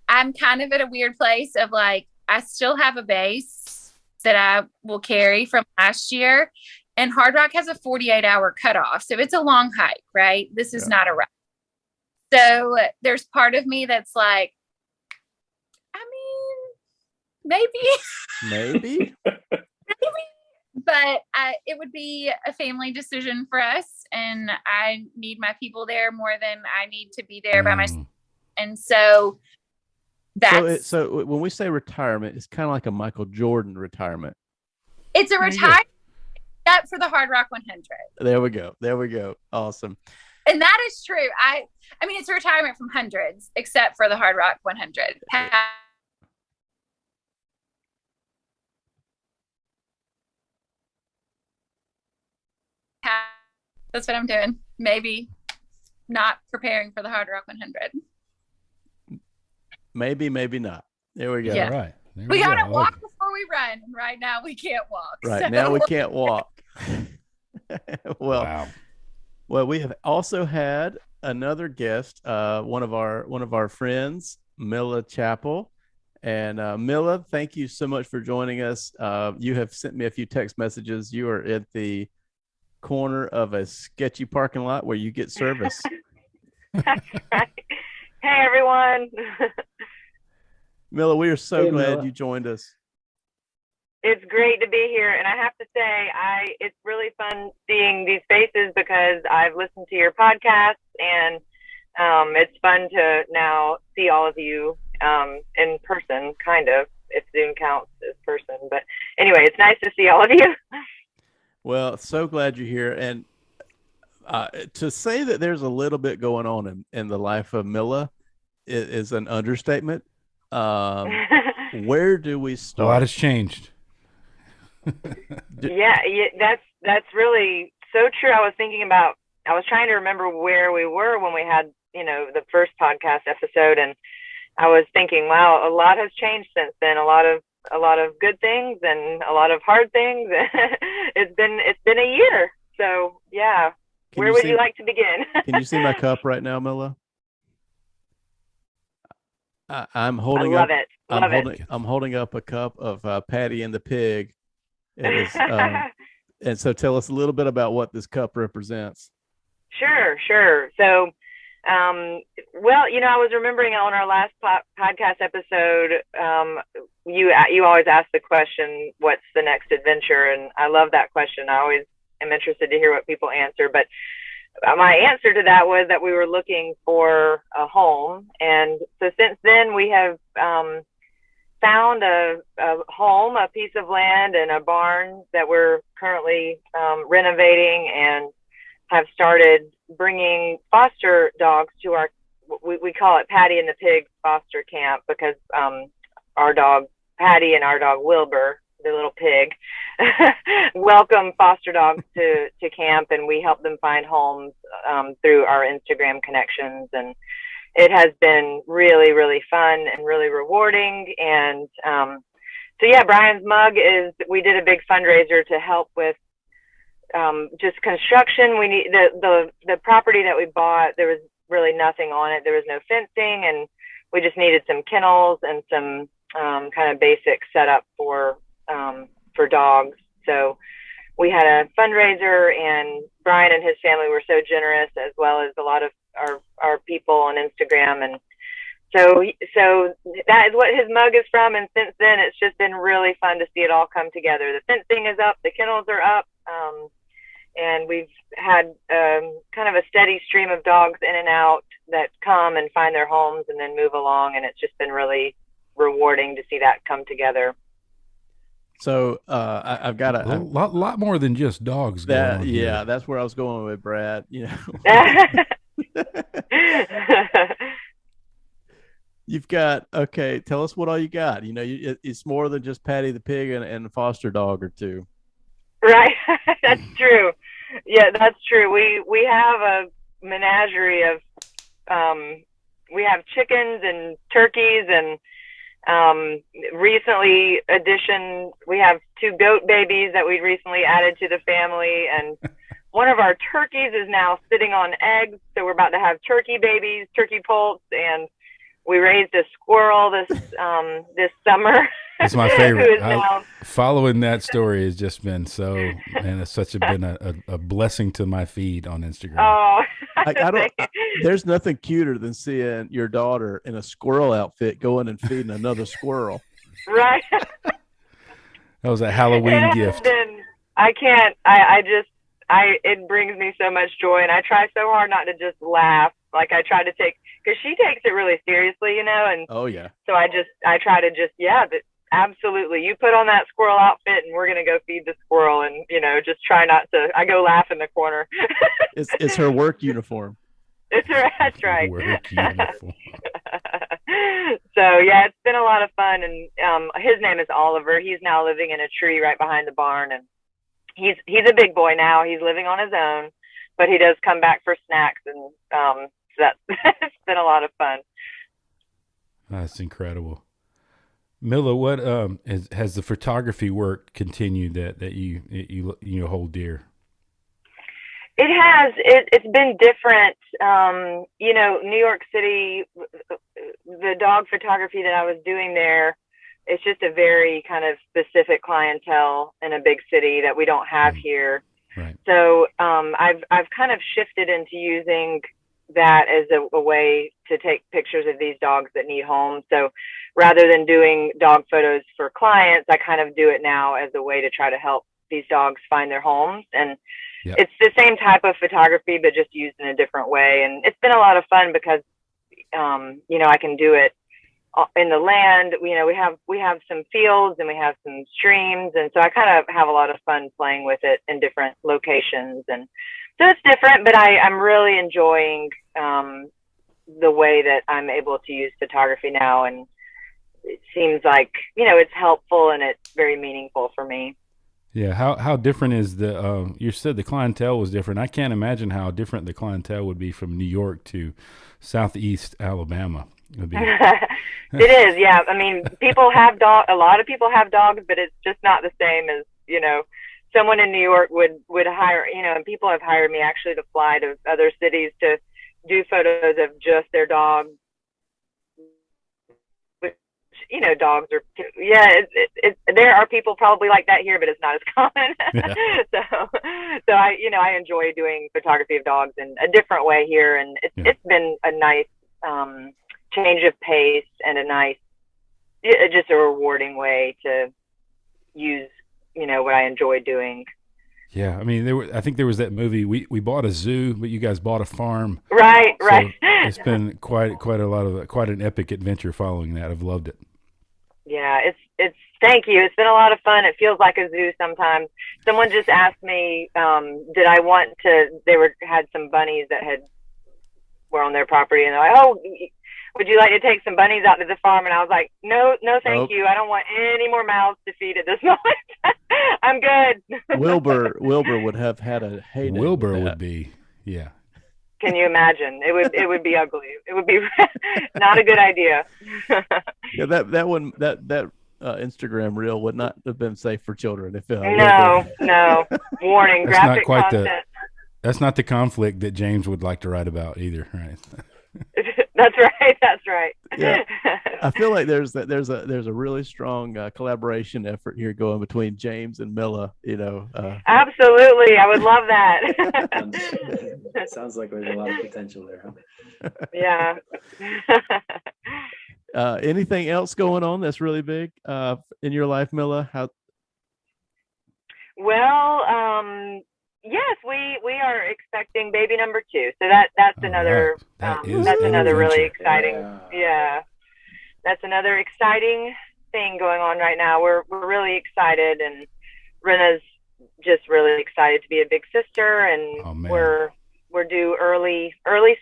kind of at a weird place of like, I still have a base that I will carry from last year. And Hard Rock has a 48-hour cutoff. So it's a long hike, right? This is not a ride. So there's part of me that's like, I mean, maybe. But it would be a family decision for us. And I need my people there more than I need to be there by myself. And so that's... So when we say retirement, it's kind of like a Michael Jordan retirement. It's a retirement up for the Hard Rock 100. There we go. Awesome. And that is true. I mean, it's a retirement from hundreds, except for the Hard Rock 100. That's what I'm doing. Maybe not preparing for the Hard Rock 100. Maybe not. There we go. Yeah. All right. We gotta walk before we run. And right now we can't walk. Right now we can't walk. Wow. Well, we have also had another guest, one of our friends, Milla Chappell. And Milla, thank you so much for joining us. You have sent me a few text messages. You are at the corner of a sketchy parking lot where you get service. That's right. Hey, everyone. Milla, we are so glad Milla. you joined us. It's great to be here. And I have to say, it's really fun seeing these faces because I've listened to your podcast and it's fun to now see all of you in person, kind of, if Zoom counts as person. But anyway, it's nice to see all of you. Well, so glad you're here. And to say that there's a little bit going on in the life of Milla is an understatement. Where do we start? A lot has changed. Yeah, that's really so true. I was trying to remember where we were when we had, the first podcast episode, and I was thinking, wow, a lot has changed since then. A lot of good things and a lot of hard things. It's been a year. So yeah. Where would you like to begin? Can you see my cup right now, Milla? I'm holding I love up. it. I'm holding up a cup of Patty and the Pig. It is, and so tell us a little bit about what this cup represents. Sure. So, well, I was remembering on our last podcast episode, you always ask the question, what's the next adventure? And I love that question. I always am interested to hear what people answer. But my answer to that was that we were looking for a home. And so since then we have found a home, a piece of land and a barn that we're currently renovating, and have started bringing foster dogs to we call it Patty and the Pig foster camp, because our dog Patty and our dog Wilbur, the little pig, welcome foster dogs to camp, and we help them find homes through our Instagram connections. And it has been really, really fun and really rewarding. And so yeah, Brian's mug we did a big fundraiser to help with just construction. We need the property that we bought. There was really nothing on it. There was no fencing, and we just needed some kennels and some kind of basic setup for dogs. So we had a fundraiser, and Brian and his family were so generous, as well as a lot of our people on Instagram. And so that is what his mug is from. And since then, it's just been really fun to see it all come together. The fencing is up, the kennels are up, and we've had kind of a steady stream of dogs in and out that come and find their homes and then move along. And it's just been really rewarding to see that come together. So I've got A lot more than just dogs going that. on Yeah, here. that's where I was going with Brad. You know, you've got okay. Tell us what all you got. You know, it's more than just Patty the pig and a foster dog or two. Right. That's true. Yeah, that's true. We have a menagerie of we have chickens and turkeys and recently we have 2 goat babies that we recently added to the family, and one of our turkeys is now sitting on eggs, so we're about to have turkey babies, turkey poults, and we raised a squirrel this summer. It's my favorite. Following that story has just been it's been a blessing to my feed on Instagram. Oh, there's nothing cuter than seeing your daughter in a squirrel outfit going and feeding another squirrel. Right. That was a Halloween gift. I can't. It brings me so much joy, and I try so hard not to just laugh. Like I try to because she takes it really seriously, you know. And oh yeah. So I try to but absolutely, you put on that squirrel outfit, and we're gonna go feed the squirrel, and you know, just try not to. I go laugh in the corner. It's her work uniform. That's right. Work uniform. So yeah, it's been a lot of fun, and his name is Oliver. He's now living in a tree right behind the barn, and he's a big boy now. He's living on his own, but he does come back for snacks, and so that's it's been a lot of fun. That's incredible. Milla, what has the photography work continued that you hold dear? It has. It's been different. You know, New York City, the dog photography that I was doing there, it's just a very kind of specific clientele in a big city that we don't have here. Right. So I've kind of shifted into using that as a way to take pictures of these dogs that need homes. So rather than doing dog photos for clients, I kind of do it now as a way to try to help these dogs find their homes. And yep. It's the same type of photography, but just used in a different way. And it's been a lot of fun because, you know, I can do it in the land. You know, we have some fields and we have some streams. And so I kind of have a lot of fun playing with it in different locations. And so it's different, but I'm really enjoying the way that I'm able to use photography now. And it seems like, you know, it's helpful and it's very meaningful for me. Yeah. How different is you said the clientele was different. I can't imagine how different the clientele would be from New York to Southeast Alabama. It is. Yeah. I mean, a lot of people have dogs, but it's just not the same as, you know, someone in New York would hire, you know, and people have hired me actually to fly to other cities to do photos of just their dogs. You know, dogs are, there are people probably like that here, but it's not as common. Yeah. So I enjoy doing photography of dogs in a different way here. And it's been a nice change of pace and just a rewarding way to use, you know, what I enjoy doing. Yeah. I mean, I think there was that movie, we bought a zoo, but you guys bought a farm. Right. So right. It's been quite an epic adventure following that. I've loved it. Yeah, it's thank you. It's been a lot of fun. It feels like a zoo sometimes. Someone just asked me, did I want to, had some bunnies that were on their property, and they're like, oh, would you like to take some bunnies out to the farm? And I was like, no, thank you. I don't want any more mouths to feed at this moment. I'm good. Wilbur would have had a heyday. Wilbur would be, yeah. Can you imagine? It would be ugly. It would be not a good idea. Yeah, that Instagram reel would not have been safe for children. No. Warning, graphic content. That's not the conflict that James would like to write about either, right? That's right. Yeah, I feel like there's a really strong collaboration effort here going between James and Milla. You know, absolutely, I would love that. Sounds like there's a lot of potential there, huh? Yeah. Anything else going on that's really big in your life, Milla? Well, yes, we are expecting baby number 2. So that's another right. that's another really exciting. Yeah. That's another exciting thing going on right now. We're really excited, and Rena's just really excited to be a big sister, and we're due early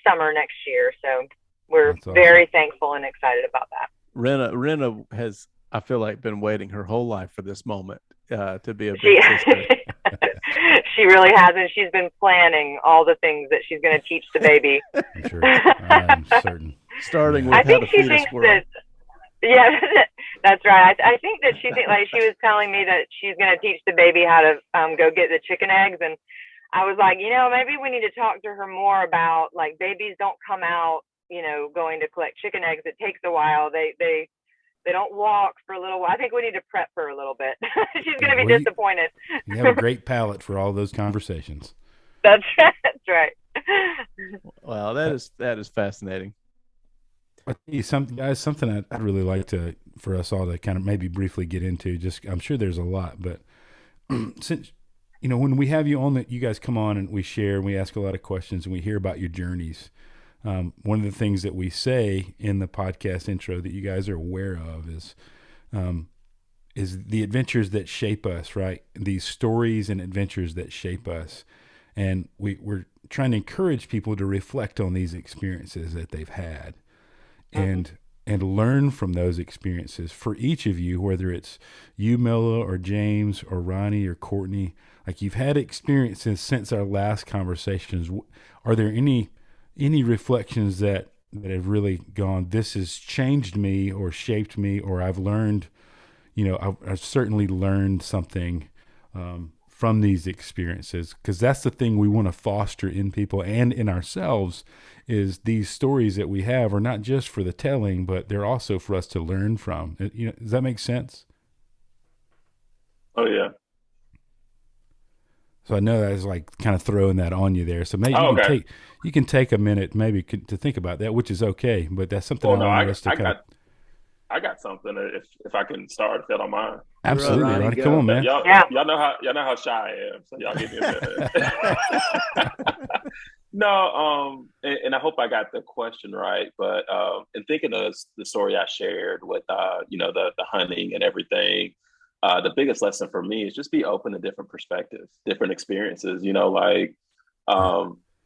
summer next year. So we're very thankful and excited about that. Rena has, I feel like, been waiting her whole life for this moment to be a big sister. She really has, and she's been planning all the things that she's going to teach the baby. I'm sure. I'm certain. Starting with I think how to she feed a thinks squirrel. yeah, that's right. I think that she like she was telling me that she's going to teach the baby how to go get the chicken eggs, and I was like, maybe we need to talk to her more about, like, babies don't come out, going to collect chicken eggs. It takes a while. They don't walk for a little while. I think we need to prep her a little bit. She's going to be disappointed. You have a great palate for all those conversations. That's right. Wow, that is fascinating. I'll tell you something, guys, something I'd really like for us all to kind of maybe briefly get into. Just, I'm sure there's a lot, but since, when we have you on, you guys come on and we share and we ask a lot of questions and we hear about your journeys. One of the things that we say in the podcast intro that you guys are aware of is the adventures that shape us, right? These stories and adventures that shape us. And we're trying to encourage people to reflect on these experiences that they've had and learn from those experiences. For each of you, whether it's you, Milla, or James, or Ronnie, or Courtney, like, you've had experiences since our last conversations. Are there any reflections that have really gone, this has changed me or shaped me, or I've learned, I've certainly learned something from these experiences? Because that's the thing we want to foster in people and in ourselves, is these stories that we have are not just for the telling, but they're also for us to learn from. Does that make sense? Oh, yeah. So I know that was like kind of throwing that on you there. So maybe you can take a minute maybe to think about that, which is okay. But that's something I want us to I got something if I can start, if you don't mind. Absolutely, Ronnie. Come on, man. Y'all know how shy I am, so y'all give me a minute. No, and I hope I got the question right. But in thinking of the story I shared with the hunting and everything, the biggest lesson for me is just be open to different perspectives, different experiences.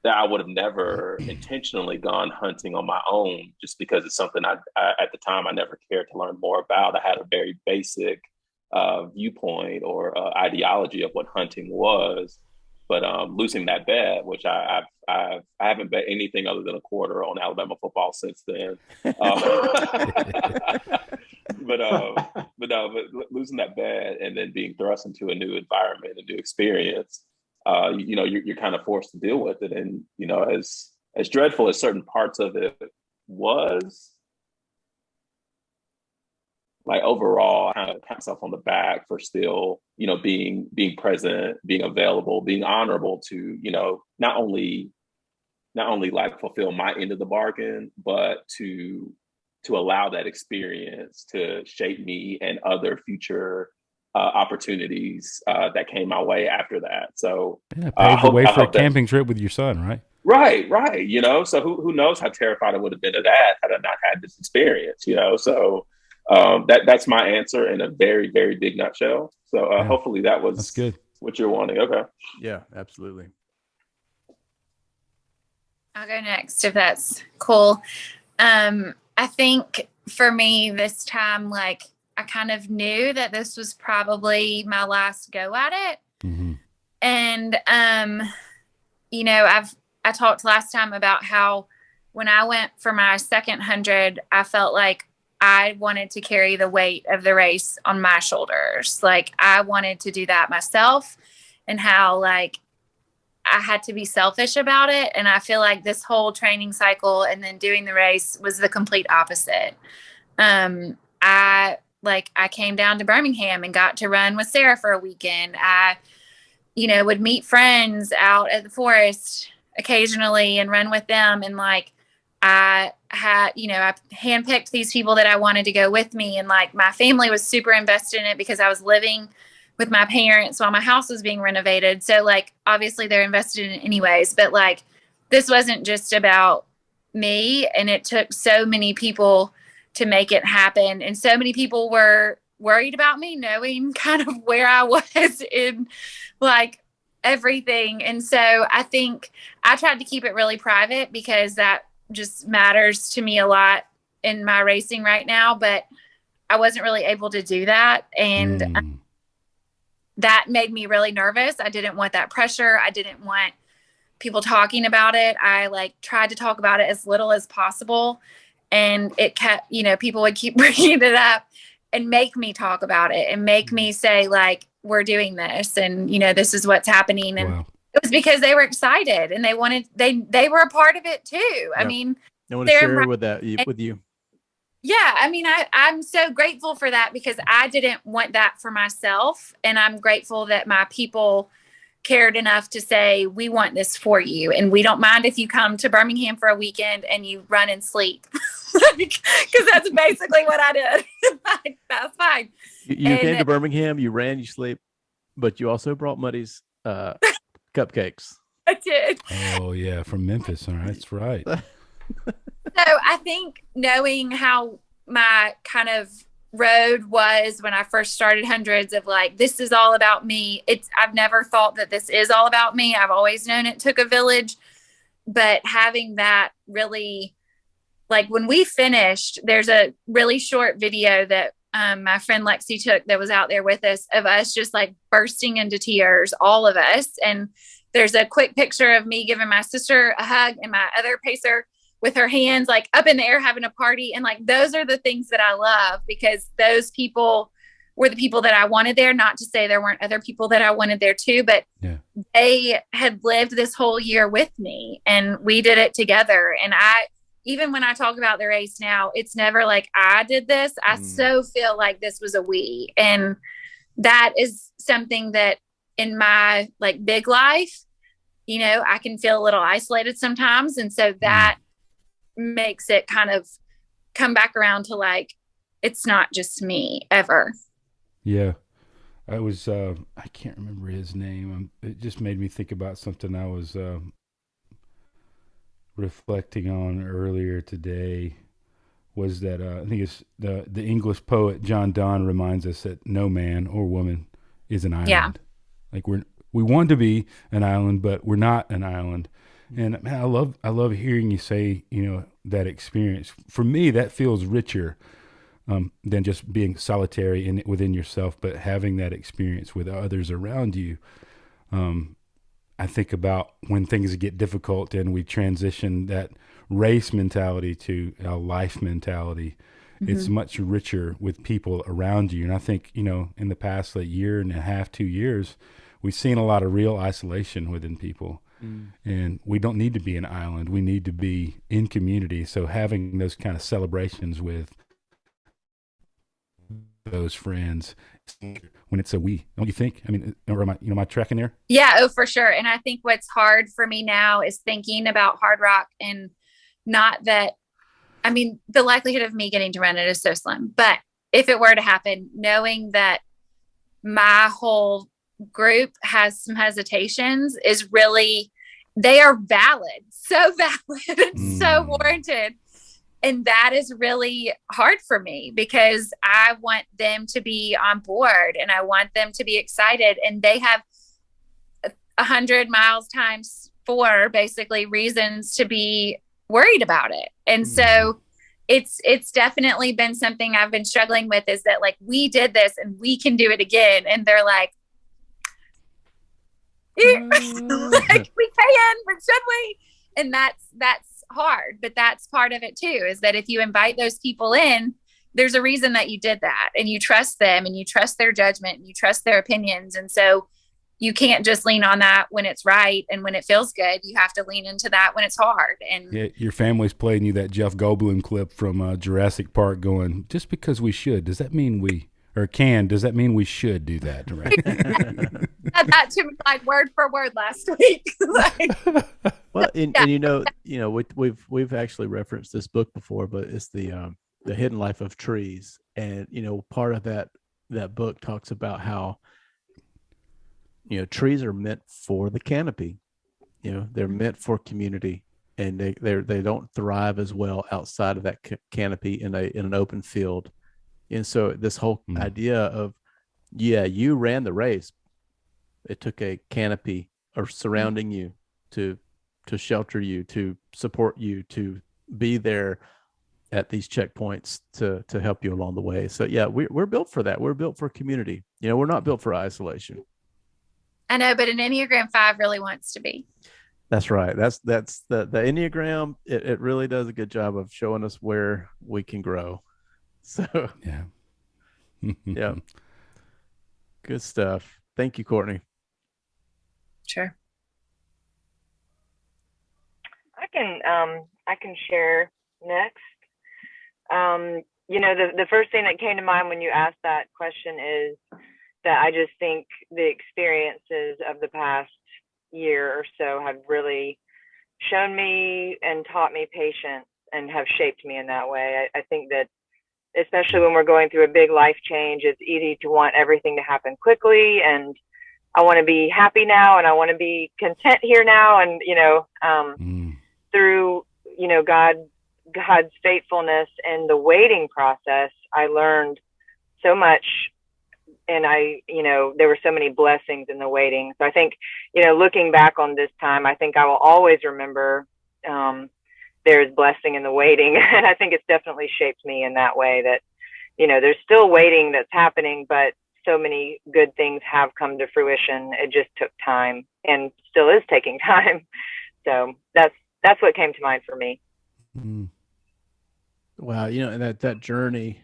That I would have never intentionally gone hunting on my own, just because it's something I at the time I never cared to learn more about. I had a very basic viewpoint or ideology of what hunting was, but losing that bet, which I haven't bet anything other than a quarter on Alabama football since then. But losing that bet and then being thrust into a new environment, a new experience, you're kind of forced to deal with it. And, as dreadful as certain parts of it was, like, overall, I kind of pat myself on the back for still, being present, being available, being honorable to, not only like fulfill my end of the bargain, but to allow that experience to shape me and other future opportunities that came my way after that. So paved the way for a camping trip with your son, right? Right. So who knows how terrified I would have been of that had I not had this experience, So that's my answer in a very, very big nutshell. So hopefully that's good. What you're wanting. Okay. Yeah, absolutely. I'll go next if that's cool. I think for me this time, like, I kind of knew that this was probably my last go at it. Mm-hmm. And, I talked last time about how when I went for my second 100, I felt like I wanted to carry the weight of the race on my shoulders. Like, I wanted to do that myself, and how, like, I had to be selfish about it. And I feel like this whole training cycle and then doing the race was the complete opposite. I came down to Birmingham and got to run with Sarah for a weekend. I, would meet friends out at the forest occasionally and run with them. And, like, I had, I handpicked these people that I wanted to go with me. And, like, my family was super invested in it because I was living with my parents while my house was being renovated. So, like, obviously they're invested in it anyways, but, like, this wasn't just about me. And it took so many people to make it happen. And so many people were worried about me, knowing kind of where I was in like everything. And so I think I tried to keep it really private because that just matters to me a lot in my racing right now, but I wasn't really able to do that. And that made me really nervous. I didn't want that pressure. I didn't want people talking about it. I like tried to talk about it as little as possible. And it kept, you know, people would keep bringing it up and make me talk about it and make me say like, we're doing this and, you know, this is what's happening. And it was because they were excited and they wanted, they were a part of it too. I mean, I want to share with you. Yeah. I mean, I'm so grateful for that because I didn't want that for myself. And I'm grateful that my people cared enough to say, we want this for you. And we don't mind if you come to Birmingham for a weekend and you run and sleep. Because that's basically what I did. Like, that's fine. You came to Birmingham, you ran, you sleep, but you also brought Muddy's cupcakes. I did. Oh, yeah, from Memphis. All right, that's right. So I think knowing how my kind of road was when I first started hundreds of like, this is all about me. I've never thought that this is all about me. I've always known it took a village, but having that really, like when we finished, there's a really short video that my friend Lexi took that was out there with us of us just like bursting into tears, all of us. And there's a quick picture of me giving my sister a hug and my other pacer with her hands like up in the air having a party. And like those are the things that I love because those people were the people that I wanted there. Not to say there weren't other people that I wanted there too, but they had lived this whole year with me and we did it together. And even when I talk about the race now, it's never like I did this. I so feel like this was a we. And that is something that in my like big life, you know, I can feel a little isolated sometimes. And so that makes it kind of come back around to like, it's not just me ever. Yeah. I was, I can't remember his name. It just made me think about something I was reflecting on earlier today was that I think it's the English poet John Donne reminds us that no man or woman is an island. Yeah. Like we want to be an island, but we're not an island. And man, I love hearing you say, you know, that experience. For me, that feels richer than just being solitary within yourself, but having that experience with others around you. I think about when things get difficult and we transition that race mentality to a life mentality. It's much richer with people around you. And I think, you know, in the past like year and a half, 2 years, we've seen a lot of real isolation within people. And we don't need to be an island. We need to be in community. So having those kind of celebrations with those friends when it's a we, don't you think? I mean, or am I tracking there? Yeah, oh, for sure. And I think what's hard for me now is thinking about Hard Rock and not that, I mean, the likelihood of me getting to run it is so slim, but if it were to happen, knowing that my whole group has some hesitations is really, they are valid, so valid and so warranted. And that is really hard for me because I want them to be on board and I want them to be excited. And they have 100 miles times 4 basically reasons to be worried about it. And so it's definitely been something I've been struggling with is that like, we did this and we can do it again. And they're like, like we can, but should we? And that's hard, but that's part of it too, is that if you invite those people in, there's a reason that you did that and you trust them and you trust their judgment and you trust their opinions. And so you can't just lean on that when it's right and when it feels good. You have to lean into that when it's hard. And yeah, your family's playing you that Jeff Goldblum clip from Jurassic Park going, just because we should, does that mean does that mean we should do that? Right? Said that to me like word for word last week. Well, and you know, we've actually referenced this book before, but it's the Hidden Life of Trees, and you know, part of that book talks about how, you know, trees are meant for the canopy. You know, they're meant for community. and they don't thrive as well outside of that canopy in an open field. And so this whole idea of, yeah, you ran the race. It took a canopy or surrounding you to shelter you, to support you, to be there at these checkpoints to help you along the way. So yeah, we're built for that. We're built for community. We're not built for isolation. I know, but an Enneagram 5 really wants to be. That's right. That's the Enneagram. It really does a good job of showing us where we can grow. So yeah. Yeah. Good stuff. Thank you, Courtney. Sure. I can share next. The first thing that came to mind when you asked that question is that I just think the experiences of the past year or so have really shown me and taught me patience and have shaped me in that way. I think that especially when we're going through a big life change, it's easy to want everything to happen quickly, and I want to be happy now, and I want to be content here now. And, through, God's faithfulness and the waiting process, I learned so much. And there were so many blessings in the waiting. So I think, looking back on this time, I think I will always remember there's blessing in the waiting. And I think it's definitely shaped me in that way that, there's still waiting that's happening, but so many good things have come to fruition. It just took time and still is taking time. So that's what came to mind for me. Wow. And that journey,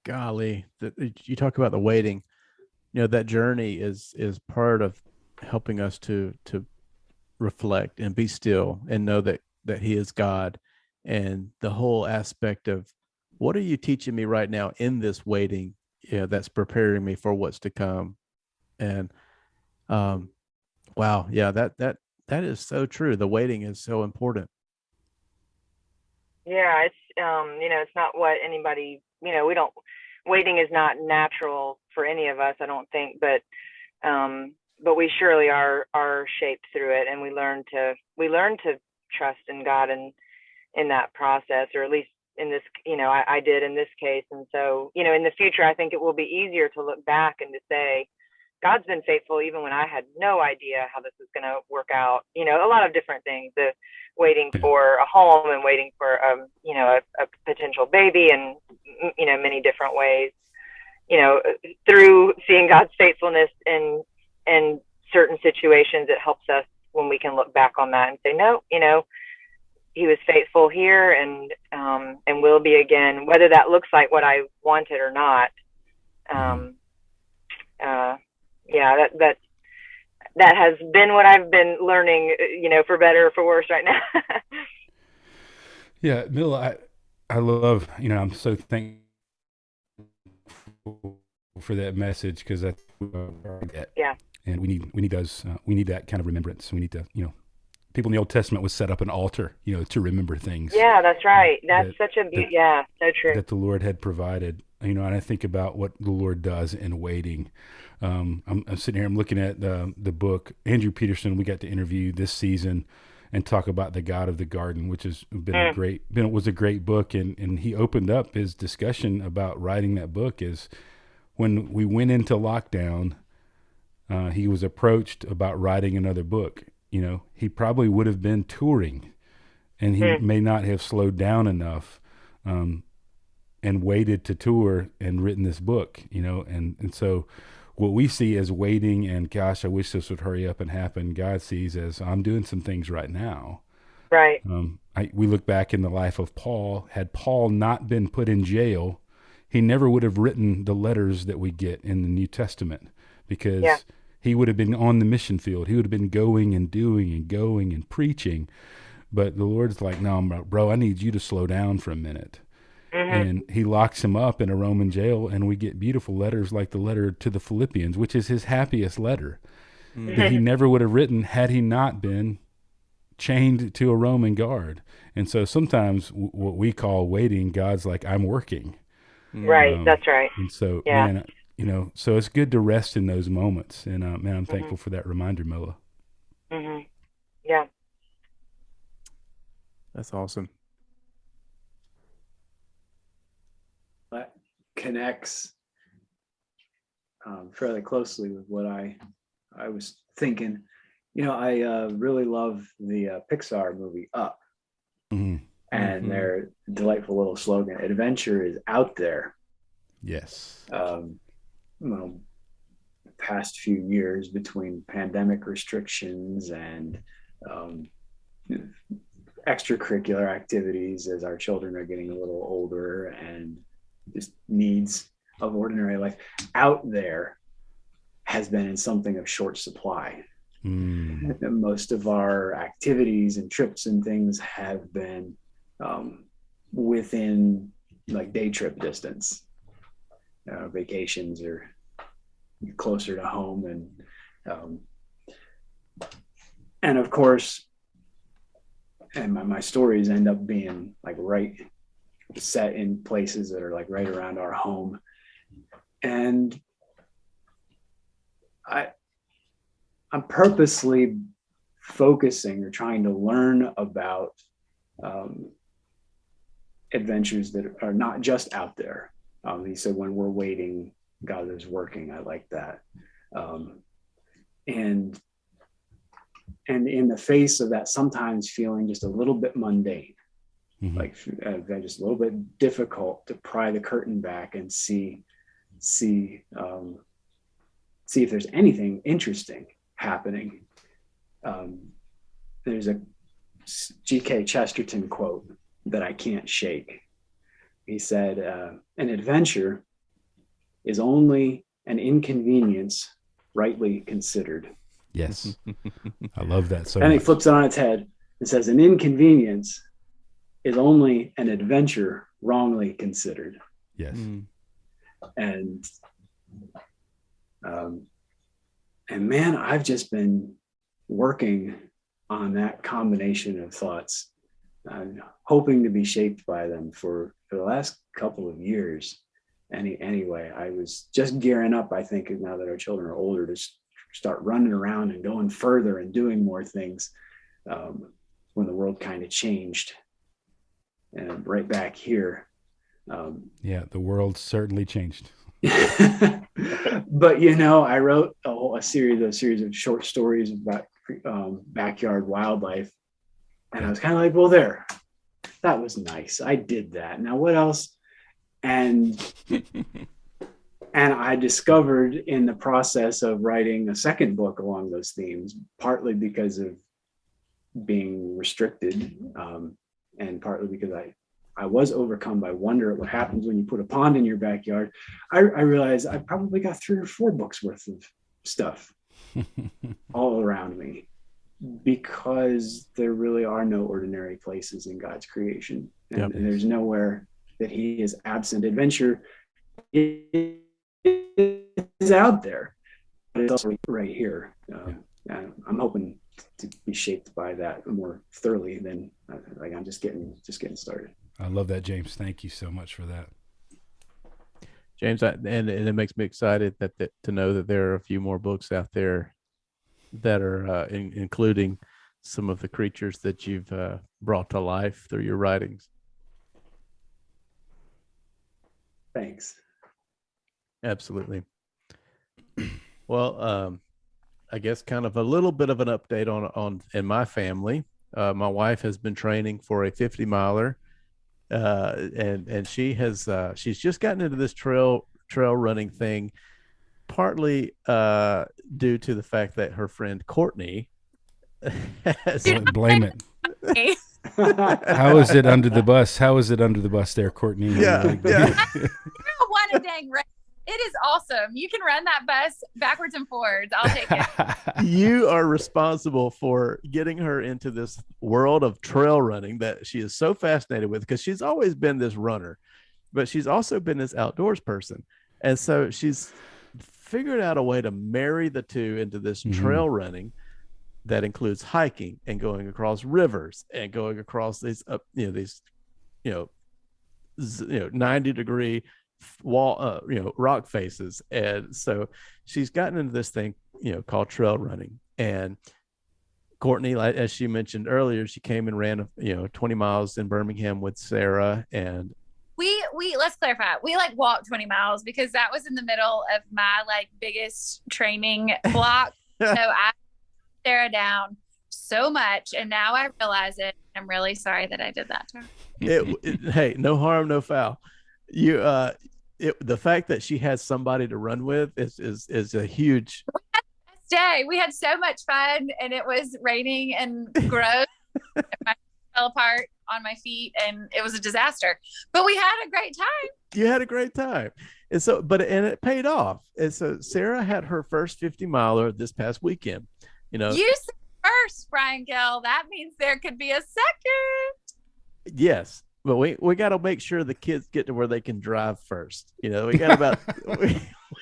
golly, you talk about the waiting, that journey is part of helping us to reflect and be still and know that he is God. And the whole aspect of, what are you teaching me right now in this waiting? That's preparing me for what's to come. And wow, yeah, that is so true. The waiting is so important. Yeah, it's it's not what anybody, waiting is not natural for any of us, I don't think, but we surely are shaped through it, and we learn to trust in God and in that process, or at least in this, I did in this case. And so, in the future, I think it will be easier to look back and to say, God's been faithful even when I had no idea how this was going to work out. A lot of different things, the waiting for a home and waiting for, a potential baby, and, many different ways, through seeing God's faithfulness in certain situations. It helps us when we can look back on that and say, no, he was faithful here and will be again, whether that looks like what I wanted or not. That has been what I've been learning, for better or for worse right now. Yeah, Milla, I love, I'm so thankful for that message, because that's yeah. And we need those, we need that kind of remembrance. We need to, people in the Old Testament would set up an altar, to remember things. Yeah, that's right. That's such a yeah, so true. That the Lord had provided, and I think about what the Lord does in waiting. I'm sitting here, I'm looking at the book, Andrew Peterson, we got to interview this season and talk about the God of the Garden, which has was a great book. And he opened up his discussion about writing that book is when we went into lockdown, he was approached about writing another book. He probably would have been touring, and he may not have slowed down enough and waited to tour and written this book, and so what we see as waiting and, gosh, I wish this would hurry up and happen, God sees as, I'm doing some things right now. Right. We look back in the life of Paul. Had Paul not been put in jail, he never would have written the letters that we get in the New Testament, because he would have been on the mission field. He would have been going and doing and going and preaching. But the Lord's like, no, bro, I need you to slow down for a minute. And he locks him up in a Roman jail, and we get beautiful letters like the letter to the Philippians, which is his happiest letter, that he never would have written had he not been chained to a Roman guard. And so sometimes what we call waiting, God's like, I'm working. Right, that's right. And so, man, so it's good to rest in those moments. And man, I'm thankful for that reminder, Milla. Yeah. That's awesome. That connects fairly closely with what I was thinking. I really love the Pixar movie Up, Mhm. and their delightful little slogan, "Adventure is out there." Yes. Well, past few years between pandemic restrictions and extracurricular activities as our children are getting a little older and just needs of ordinary life out there has been in something of short supply. Most of our activities and trips and things have been within like day trip distance. Vacations are closer to home, and of course, and my stories end up being like right set in places that are like right around our home, and I'm purposely focusing or trying to learn about adventures that are not just out there. He said, when we're waiting, God is working. I like that. And in the face of that, sometimes feeling just a little bit mundane, like just a little bit difficult to pry the curtain back and see if there's anything interesting happening. There's a G.K. Chesterton quote that I can't shake. He said, an adventure is only an inconvenience rightly considered. Yes. I love that so And much. he flips it on its head and says, an inconvenience is only an adventure wrongly considered. Yes. And man, I've just been working on that combination of thoughts, hoping to be shaped by them for the last couple of years. Anyway, I was just gearing up, I think, now that our children are older, to start running around and going further and doing more things when the world kind of changed. And right back here. Yeah, the world certainly changed. But I wrote a series of short stories about backyard wildlife, and I was kind of like, well, that was nice. I did that. Now what else? And I discovered in the process of writing a second book along those themes, partly because of being restricted, and partly because I was overcome by wonder at what happens when you put a pond in your backyard. I realized I probably got 3 or 4 books worth of stuff all around me, because there really are no ordinary places in God's creation. And there's nowhere that he is absent. Adventure is out there, but it's also right here. I'm hoping to be shaped by that more thoroughly than like I'm just getting started. I love that, James. Thank you so much for that, James. And it makes me excited that to know that there are a few more books out there that are including some of the creatures that you've brought to life through your writings. Thanks. Absolutely. Well, I guess kind of a little bit of an update on in my family. My wife has been training for a 50 miler, and she's just gotten into this trail running thing, partly due to the fact that her friend Courtney has blame it. How is it under the bus? How is it under the bus there, Courtney? Yeah. One a dang race. It is awesome. You can run that bus backwards and forwards. I'll take it. You are responsible for getting her into this world of trail running that she is so fascinated with, because she's always been this runner, but she's also been this outdoors person. And so she's figured out a way to marry the two into this trail running that includes hiking and going across rivers and going across these 90-degree wall, rock faces. And so she's gotten into this thing, called trail running. And Courtney, like as she mentioned earlier, she came and ran 20 miles in Birmingham with Sarah, and we let's clarify. We like walked 20 miles because that was in the middle of my like biggest training block. So I Sarah down so much, and now I realize it. I'm really sorry that I did that to her. Hey, no harm, no foul. The fact that she has somebody to run with is a huge day. We had so much fun, and it was raining and gross. I fell apart on my feet, and it was a disaster. But we had a great time. You had a great time, and so and it paid off. And so Sarah had her first 50 miler this past weekend. You said first, Brian Gill. That means there could be a second. Yes. But we got to make sure the kids get to where they can drive first. We got about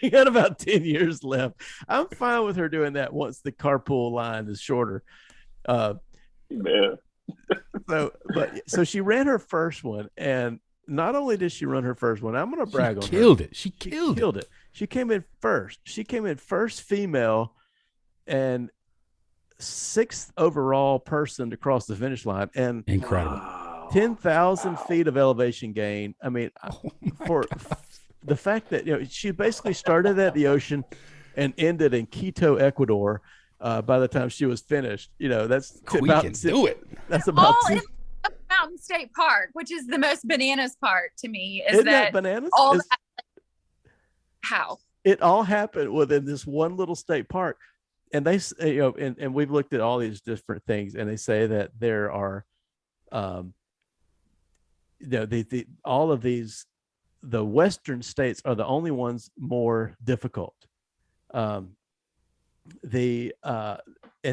we got about 10 years left. I'm fine with her doing that once the carpool line is shorter. Yeah. So she ran her first one, and not only did she run her first one, I'm going to brag on her. She killed it. She came in first. She came in first female and 6th overall person to cross the finish line, and incredible. 10,000 feet of elevation gain. I mean, the fact that she basically started at the ocean and ended in Quito, Ecuador. By the time she was finished, that's we can do it. That's about all in Mountain State Park, which is the most bananas part to me. Isn't that bananas? How it all happened within this one little state park, and they and we've looked at all these different things, and they say that there are all of these, the western states are the only ones more difficult. And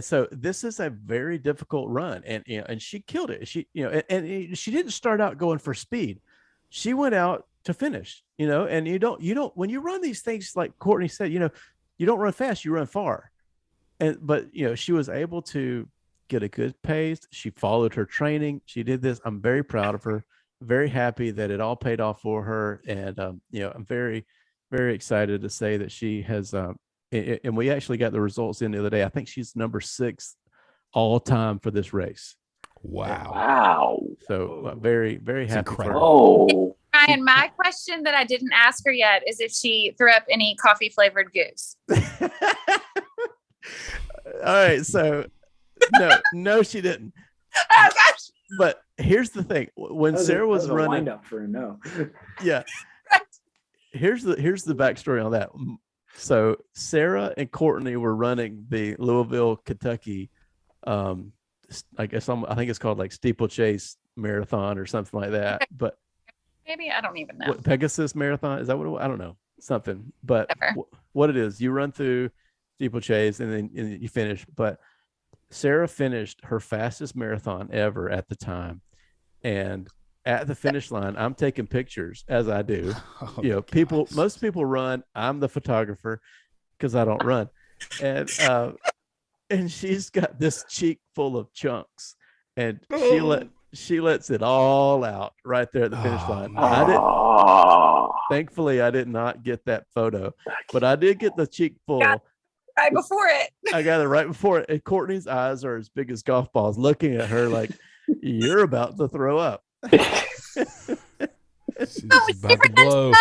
so this is a very difficult run, and she killed it. She and she didn't start out going for speed. She went out to finish, and you don't when you run these things, like Courtney said, you don't run fast, you run far. But she was able to get a good pace. She followed her training. She did this. I'm very proud of her. Very happy that it all paid off for her. And, I'm very, very excited to say that she has, and we actually got the results in the other day. I think she's number 6 all time for this race. Wow. So very, very happy. Oh, Ryan, my question that I didn't ask her yet is if she threw up any coffee flavored goose. All right. So no, she didn't. Oh gosh. But here's the thing: when Sarah was running, wind up for a no. Yeah. Here's the backstory on that. So Sarah and Courtney were running the Louisville, Kentucky. I think it's called like steeplechase marathon or something like that. Okay. But maybe I don't even know. Pegasus marathon, is that what I don't know, something. But what it is, you run through steeplechase and then you finish. But Sarah finished her fastest marathon ever at the time, and at the finish line, I'm taking pictures as I do. Most people run. I'm the photographer because I don't run, and she's got this cheek full of chunks, and she lets it all out right there at the finish line. Thankfully, I did not get that photo, but I did get the cheek full. Right before it. I got it right before it. And Courtney's eyes are as big as golf balls, looking at her like, you're about to throw up. She's about to blow.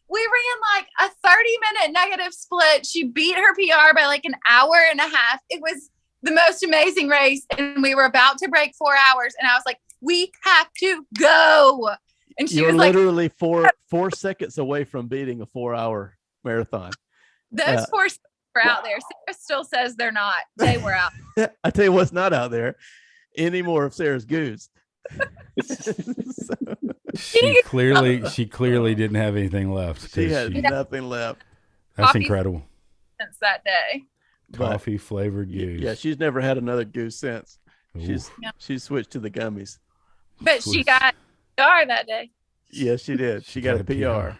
We ran like a 30-minute negative split. She beat her PR by like an hour and a half. It was the most amazing race. And we were about to break 4 hours. And I was like, we have to go. And she was literally like, 4 seconds away from beating a 4-hour marathon. Those 4 seconds were out there. Sarah still says they're not. They were out. I tell you what's not out there. Any more of Sarah's goose. She clearly didn't have anything left. She had nothing left. That's Coffee incredible. Since that day. Coffee flavored goose. Yeah, she's never had another goose since. Ooh. She's switched to the gummies. But she got PR that day. Yes, she did. She got a PR.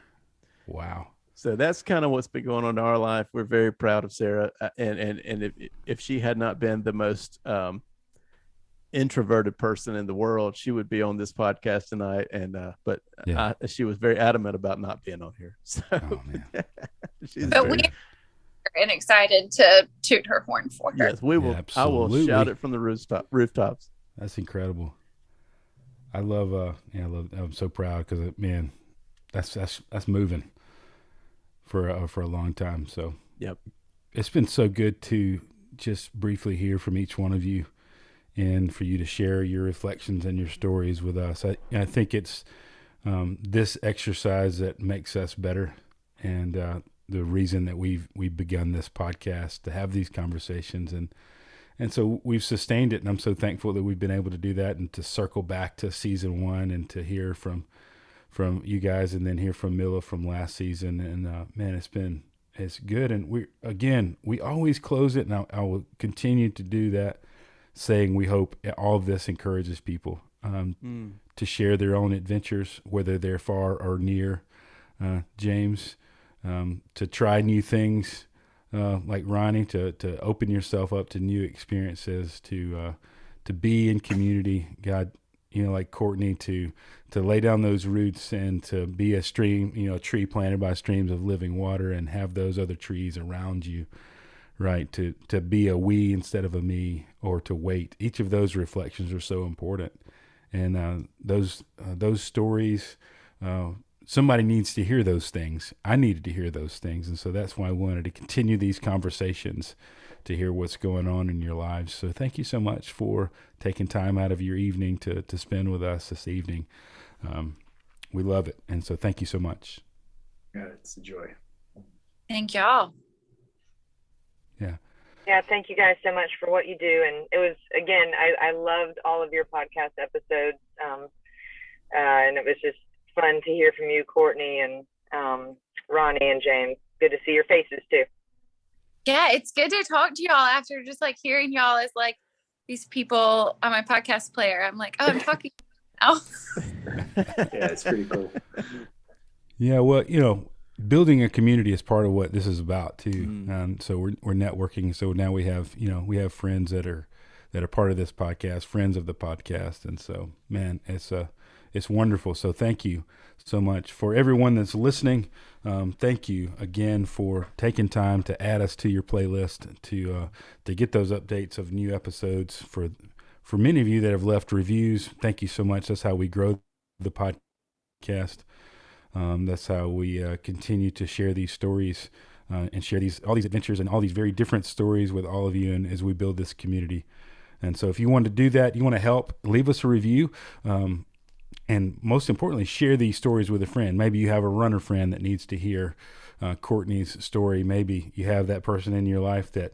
Wow. So that's kind of what's been going on in our life. We're very proud of Sarah, and if she had not been the most introverted person in the world, she would be on this podcast tonight. And but she was very adamant about not being on here. So and excited to toot her horn for her. Yes, we will. Yeah, I will absolutely. shout it from the rooftops. That's incredible. I love. I'm so proud because man, that's moving for a long time. So Yep. It's been so good to just briefly hear from each one of you, and for you to share your reflections and your stories with us. I think it's this exercise that makes us better, and the reason that we've begun this podcast to have these conversations, and so we've sustained it, and I'm so thankful that we've been able to do that, and to circle back to season 1 and to hear from you guys, and then hear from Milla from last season. And man, it's good. And we always close it, and I will continue to do that, saying we hope all of this encourages people to share their own adventures, whether they're far or near. James, to try new things, like Ronnie, to open yourself up to new experiences, to be in community. God, like Courtney, to lay down those roots and to be a stream, a tree planted by streams of living water, and have those other trees around you, right? To be a we instead of a me, or to wait. Each of those reflections are so important. And those stories, somebody needs to hear those things. I needed to hear those things. And so that's why I wanted to continue these conversations, to hear what's going on in your lives. So thank you so much for taking time out of your evening to spend with us this evening. We love it. And so thank you so much. Yeah, it's a joy. Thank y'all. Yeah. Yeah, thank you guys so much for what you do. And it was, again, I loved all of your podcast episodes. And it was just fun to hear from you, Courtney, and Ronnie and James. Good to see your faces too. Yeah, it's good to talk to y'all after just like hearing y'all as like these people on my podcast player. I'm like, oh, I'm talking now. Yeah, it's pretty cool. Yeah, well, building a community is part of what this is about too. So we're networking. So now we have friends that are part of this podcast, friends of the podcast. And so, man, it's wonderful. So thank you so much for everyone that's listening. Thank you again for taking time to add us to your playlist, to get those updates of new episodes. For many of you that have left reviews, thank you so much. That's how we grow the podcast. That's how we continue to share these stories and share all these adventures and all these very different stories with all of you, and as we build this community. And so if you want to do that, you want to help, leave us a review. And most importantly, share these stories with a friend. Maybe you have a runner friend that needs to hear Courtney's story. Maybe you have that person in your life that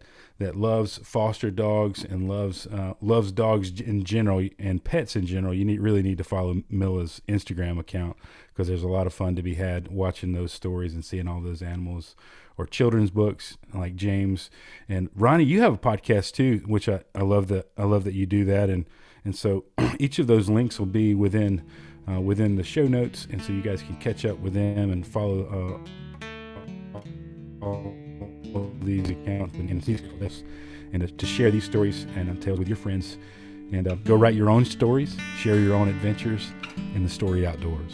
loves foster dogs and loves dogs in general and pets in general. You really need to follow Milla's Instagram account, because there's a lot of fun to be had watching those stories and seeing all those animals. Or children's books like James and Ronnie. You have a podcast too, which I love that you do that. And so each of those links will be within the show notes, and so you guys can catch up with them and follow all of these accounts and to share these stories and tales with your friends, and go write your own stories, share your own adventures in the storied outdoors.